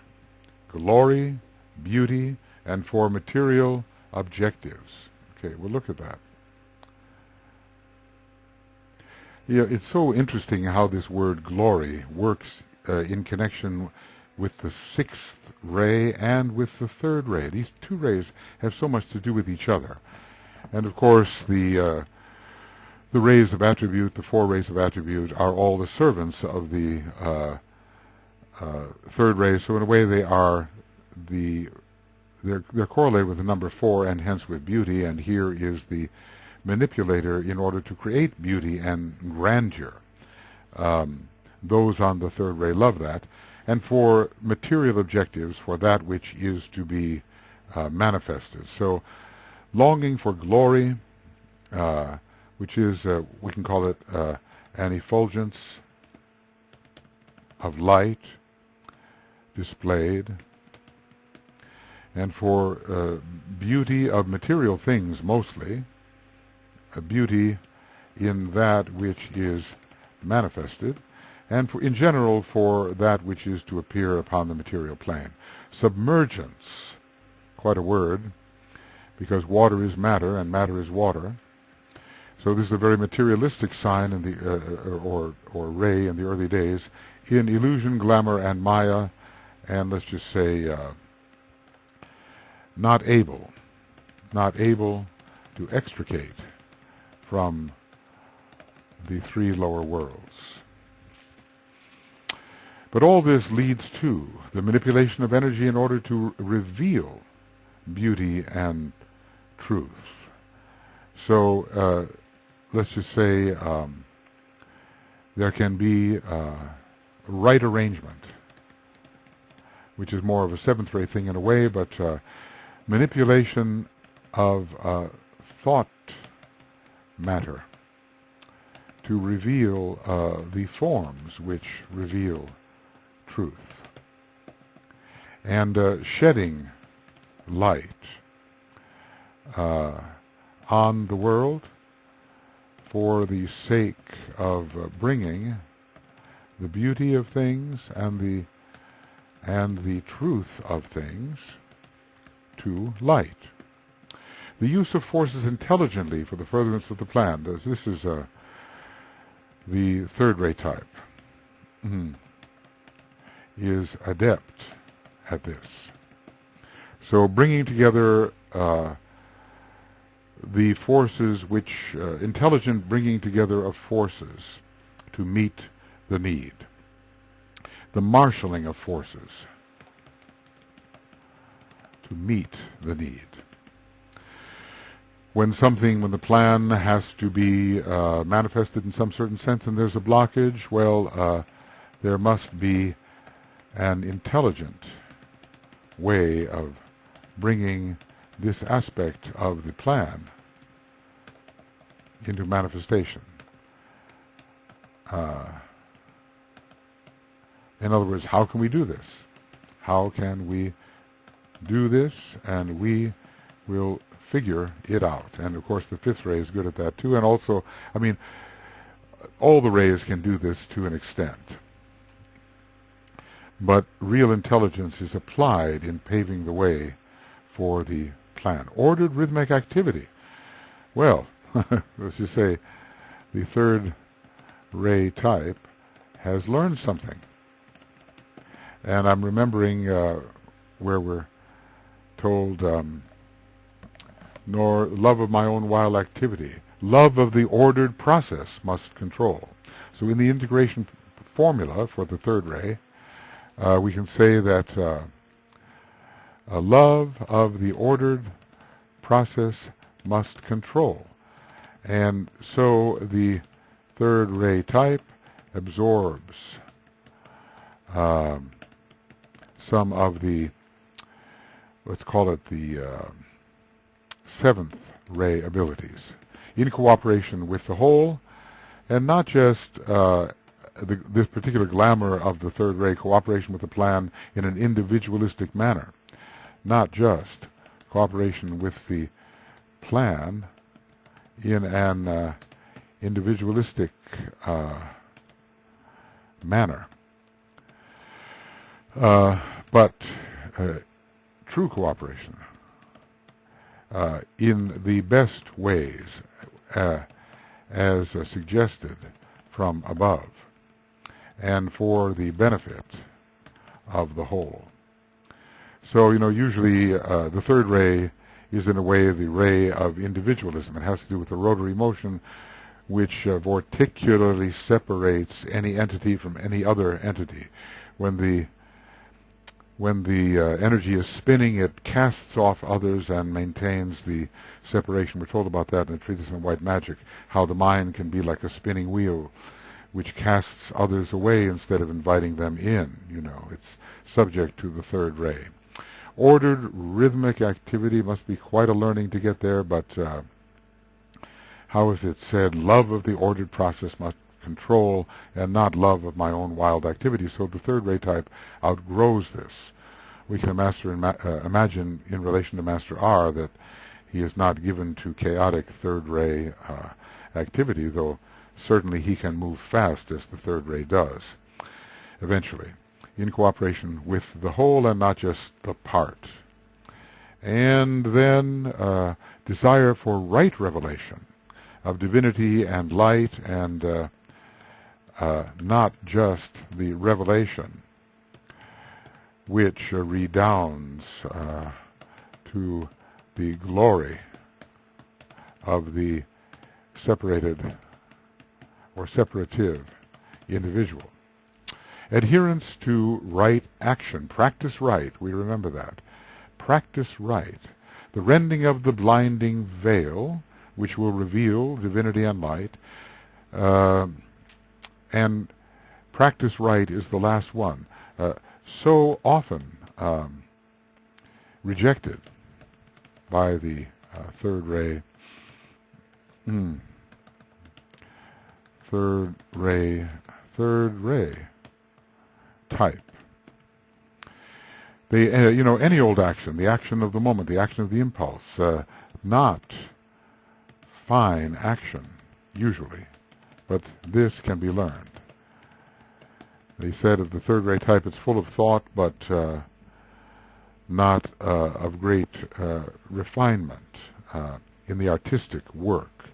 glory, beauty, and for material objectives. Okay, we'll look at that. Yeah, it's so interesting how this word glory works in connection with the sixth ray and with the third ray. These two rays have so much to do with each other. And of course the rays of attribute, the four rays of attribute, are all the servants of the third ray. So in a way they are they're correlated with the number 4 and hence with beauty, and here is the manipulator in order to create beauty and grandeur. Those on the third ray love that. And for material objectives, for that which is to be manifested. So longing for glory, which is, we can call it an effulgence of light displayed, and for beauty of material things mostly, a beauty in that which is manifested, and in general for that which is to appear upon the material plane. Submergence, quite a word, because water is matter and matter is water. So this is a very materialistic sign in the or ray in the early days in illusion, glamour, and maya, and let's just say not able to extricate from the three lower worlds. But all this leads to the manipulation of energy in order to reveal beauty and truth. So let's just say there can be right arrangement, which is more of a seventh ray thing in a way, but manipulation of thought matter to reveal the forms which reveal truth, and shedding light on the world for the sake of bringing the beauty of things and the truth of things to light. The use of forces intelligently for the furtherance of the plan. This is the third ray type. is adept at this. So bringing together the forces which, intelligent bringing together of forces to meet the need. The marshalling of forces to meet the need. When the plan has to be manifested in some certain sense and there's a blockage, well, there must be an intelligent way of bringing this aspect of the plan into manifestation. In other words, how can we do this? How can we do this? And we will figure it out. And of course the fifth ray is good at that too. And also, I mean, all the rays can do this to an extent. But real intelligence is applied in paving the way for the plan. Ordered rhythmic activity. Well, let's just say the third ray type has learned something. And I'm remembering where we're told, nor love of my own wild activity. Love of the ordered process must control. So in the integration formula for the third ray, we can say that a love of the ordered process must control. And so the third ray type absorbs some of the, let's call it the seventh ray abilities, in cooperation with the whole, and not just this particular glamour of the third ray, cooperation with the plan in an individualistic manner, not just cooperation with the plan in an individualistic manner, but true cooperation in the best ways as suggested from above, and for the benefit of the whole. So, usually the third ray is in a way the ray of individualism. It has to do with the rotary motion, which vorticularly separates any entity from any other entity. When the energy is spinning, it casts off others and maintains the separation. We're told about that in a treatise on white magic, how the mind can be like a spinning wheel, which casts others away instead of inviting them in. It's subject to the third ray. Ordered rhythmic activity must be quite a learning to get there, but how is it said? Love of the ordered process must control, and not love of my own wild activity. So the third ray type outgrows this. We can imagine in relation to Master R that he is not given to chaotic third ray activity, though certainly he can move fast as the third ray does, eventually, in cooperation with the whole and not just the part. And then desire for right revelation of divinity and light, and not just the revelation which redounds to the glory of the separated or separative individual. Adherence to right action. Practice right. We remember that. Practice right. The rending of the blinding veil, which will reveal divinity and light. And practice right is the last one. So often rejected by the third ray. Third ray type. They, any old action, the action of the moment, the action of the impulse, not fine action, usually, but this can be learned. They said of the third ray type, it's full of thought, but not of great refinement in the artistic work.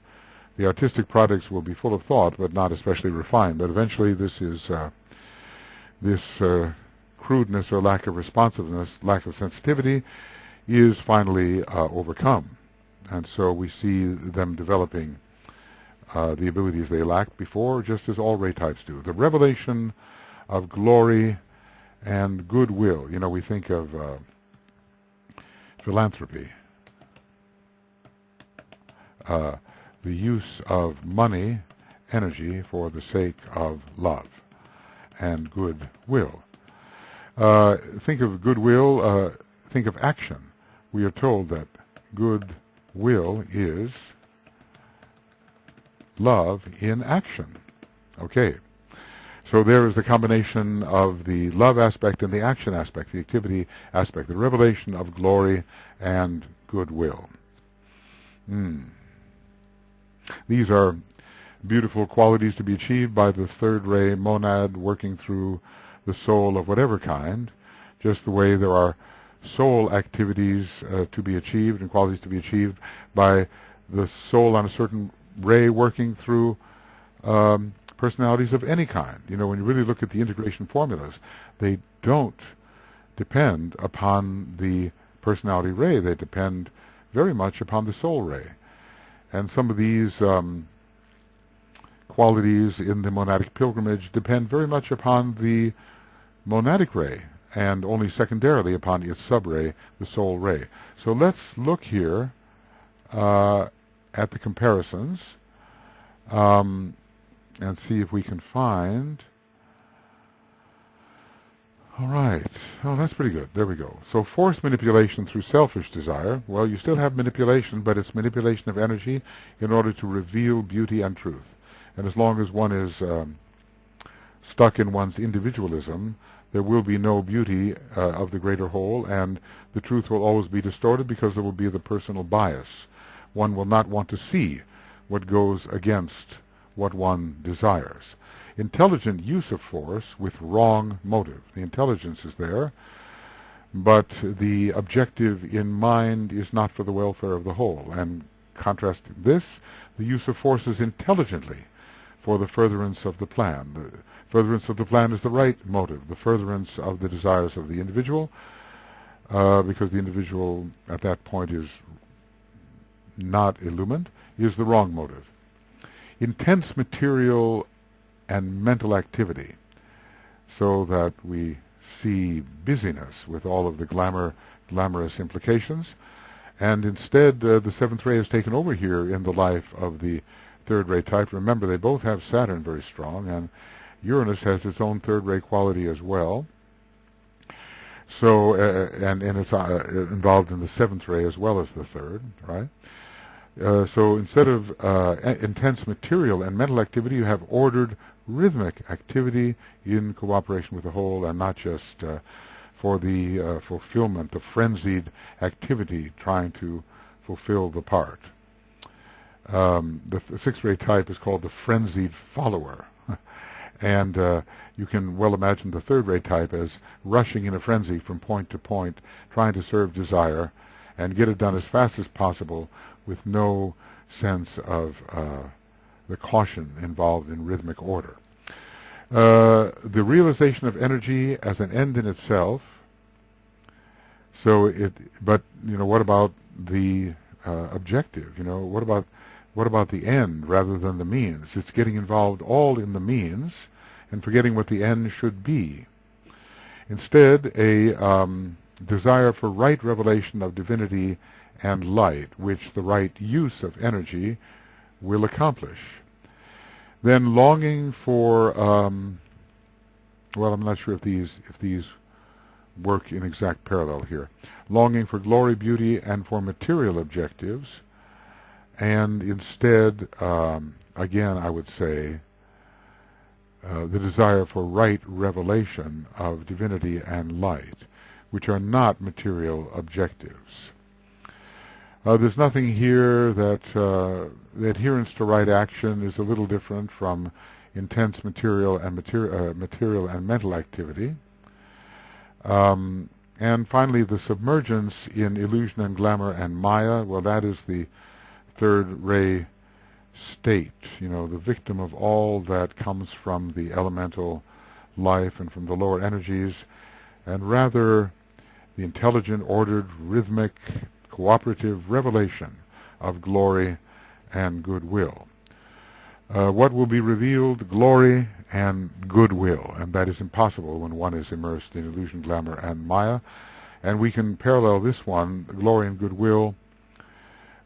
The artistic products will be full of thought, but not especially refined. But eventually this is this crudeness or lack of responsiveness, lack of sensitivity, is finally overcome. And so we see them developing the abilities they lacked before, just as all ray types do. The revelation of glory and goodwill. You know, we think of philanthropy, the use of money, energy, for the sake of love and goodwill. Think of goodwill, think of action. We are told that goodwill is love in action. Okay. So there is the combination of the love aspect and the action aspect, the activity aspect, the revelation of glory and goodwill. These are beautiful qualities to be achieved by the third ray monad working through the soul of whatever kind, just the way there are soul activities to be achieved and qualities to be achieved by the soul on a certain ray working through personalities of any kind. You know, when you really look at the integration formulas, they don't depend upon the personality ray. They depend very much upon the soul ray. And some of these qualities in the monadic pilgrimage depend very much upon the monadic ray, and only secondarily upon its sub-ray, the soul ray. So let's look here at the comparisons and see if we can find. All right. Oh, that's pretty good. There we go. So forced manipulation through selfish desire. Well, you still have manipulation, but it's manipulation of energy in order to reveal beauty and truth. And as long as one is stuck in one's individualism, there will be no beauty of the greater whole, and the truth will always be distorted because there will be the personal bias. One will not want to see what goes against what one desires. Intelligent use of force with wrong motive. The intelligence is there, but the objective in mind is not for the welfare of the whole. And contrast this, the use of force is intelligently for the furtherance of the plan. The furtherance of the plan is the right motive, the furtherance of the desires of the individual, because the individual at that point is not illumined, is the wrong motive. Intense material and mental activity, so that we see busyness with all of the glamorous implications, and instead the seventh ray is taken over here in the life of the third ray type. Remember, they both have Saturn very strong, and Uranus has its own third ray quality as well. So and it's involved in the seventh ray as well as the third, right? So instead of intense material and mental activity, you have ordered rhythmic activity in cooperation with the whole, and not just for the fulfillment, the frenzied activity trying to fulfill the part. The sixth ray type is called the frenzied follower. And you can well imagine the third ray type as rushing in a frenzy from point to point, trying to serve desire and get it done as fast as possible with no sense of the caution involved in rhythmic order. The realization of energy as an end in itself. But you know, what about the objective? You know, what about the end rather than the means? It's getting involved all in the means and forgetting what the end should be. Instead, a desire for right revelation of divinity and light, which the right use of energy will accomplish. Then longing for, well, I'm not sure if these work in exact parallel here. Longing for glory, beauty, and for material objectives, and instead, again, I would say, the desire for right revelation of divinity and light, which are not material objectives. There's nothing here that the adherence to right action is a little different from intense material and mental activity. And finally, the submergence in illusion and glamour and maya. Well, that is the third ray state. You know, the victim of all that comes from the elemental life and from the lower energies, and rather the intelligent, ordered, rhythmic, cooperative revelation of glory and goodwill. What will be revealed? Glory and goodwill, and that is impossible when one is immersed in illusion, glamour, and Maya. And we can parallel this one, glory and goodwill,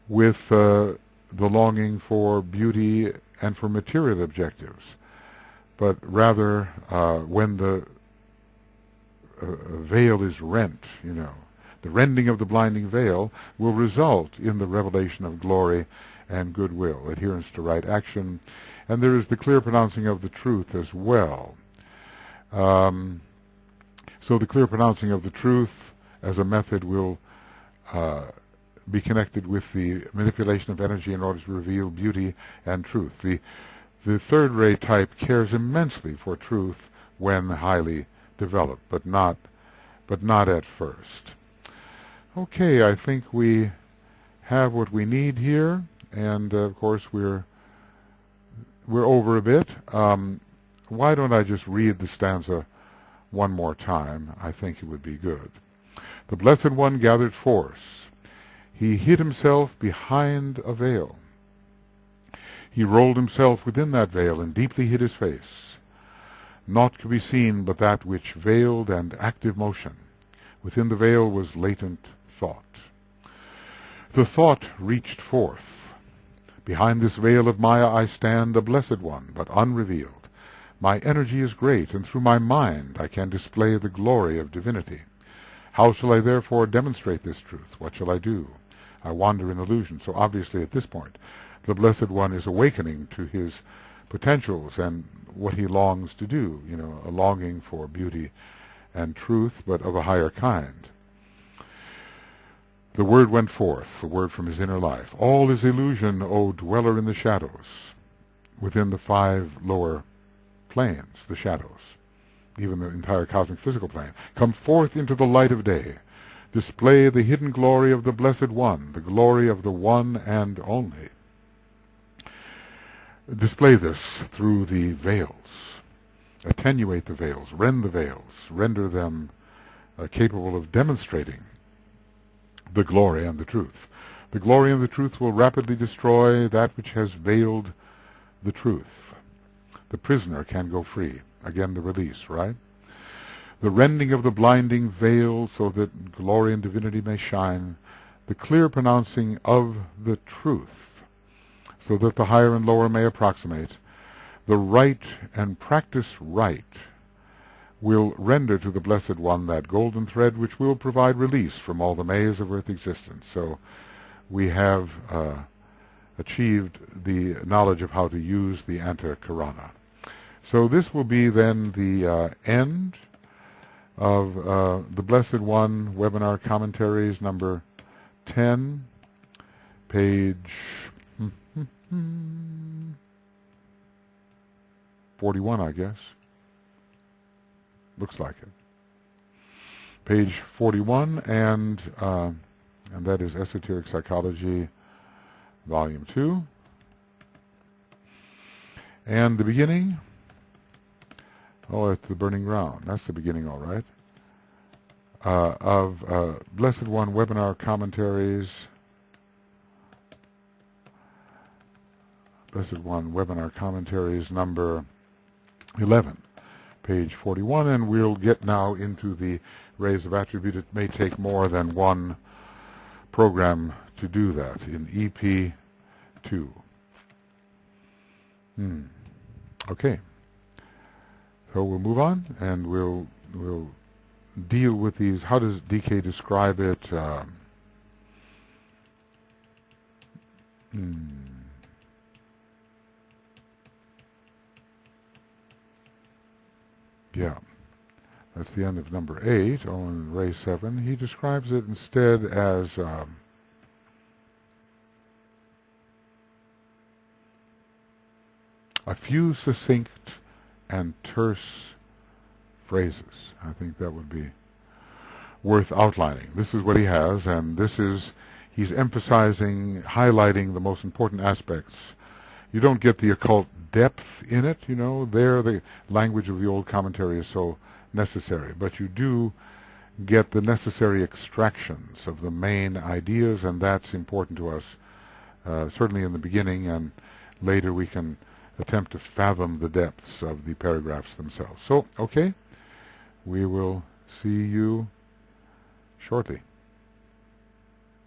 with the longing for beauty and for material objectives. But rather, when the veil is rent, the rending of the blinding veil will result in the revelation of glory and goodwill, adherence to right action, and there is the clear pronouncing of the truth as well. So the clear pronouncing of the truth as a method will be connected with the manipulation of energy in order to reveal beauty and truth. The third ray type cares immensely for truth when highly developed, but not at first. Okay, I think we have what we need here, and of course we're over a bit. Why don't I just read the stanza one more time? I think it would be good. The Blessed One gathered force. He hid himself behind a veil. He rolled himself within that veil and deeply hid his face. Naught could be seen but that which veiled and active motion. Within the veil was latent thought. The thought reached forth. Behind this veil of Maya I stand, a blessed one, but unrevealed. My energy is great, and through my mind I can display the glory of divinity. How shall I therefore demonstrate this truth? What shall I do? I wander in illusion. So obviously at this point, the Blessed One is awakening to his potentials and what he longs to do, a longing for beauty and truth, but of a higher kind. The word went forth, the word from his inner life. All is illusion, O dweller in the shadows, within the 5 lower planes, the shadows, even the entire cosmic physical plane. Come forth into the light of day. Display the hidden glory of the Blessed One, the glory of the one and only. Display this through the veils. Attenuate the veils, rend the veils, render them capable of demonstrating the glory and the truth. The glory and the truth will rapidly destroy that which has veiled the truth. The prisoner can go free. Again, the release, right? The rending of the blinding veil so that glory and divinity may shine. The clear pronouncing of the truth so that the higher and lower may approximate. The right and practice right will render to the Blessed One that golden thread which will provide release from all the maze of earth existence. So we have achieved the knowledge of how to use the Antakarana. So this will be then the end of the Blessed One webinar commentaries number 10, page 41, I guess. Looks like it. Page 41, and that is Esoteric Psychology, Volume 2. And the beginning, it's the Burning Ground. That's the beginning, all right, of Blessed One webinar commentaries. Blessed One webinar commentaries number 11, page 41, and we'll get now into the rays of attribute. It may take more than one program to do that in EP2. Okay. So we'll move on, and we'll deal with these. How does DK describe it? Yeah, that's the end of number 8 on Ray 7. He describes it instead as a few succinct and terse phrases. I think that would be worth outlining. This is what he has, and he's emphasizing, highlighting the most important aspects You don't get the occult depth in it, you know. There, the language of the old commentary is so necessary. But you do get the necessary extractions of the main ideas, and that's important to us, certainly in the beginning, and later we can attempt to fathom the depths of the paragraphs themselves. So, okay, we will see you shortly.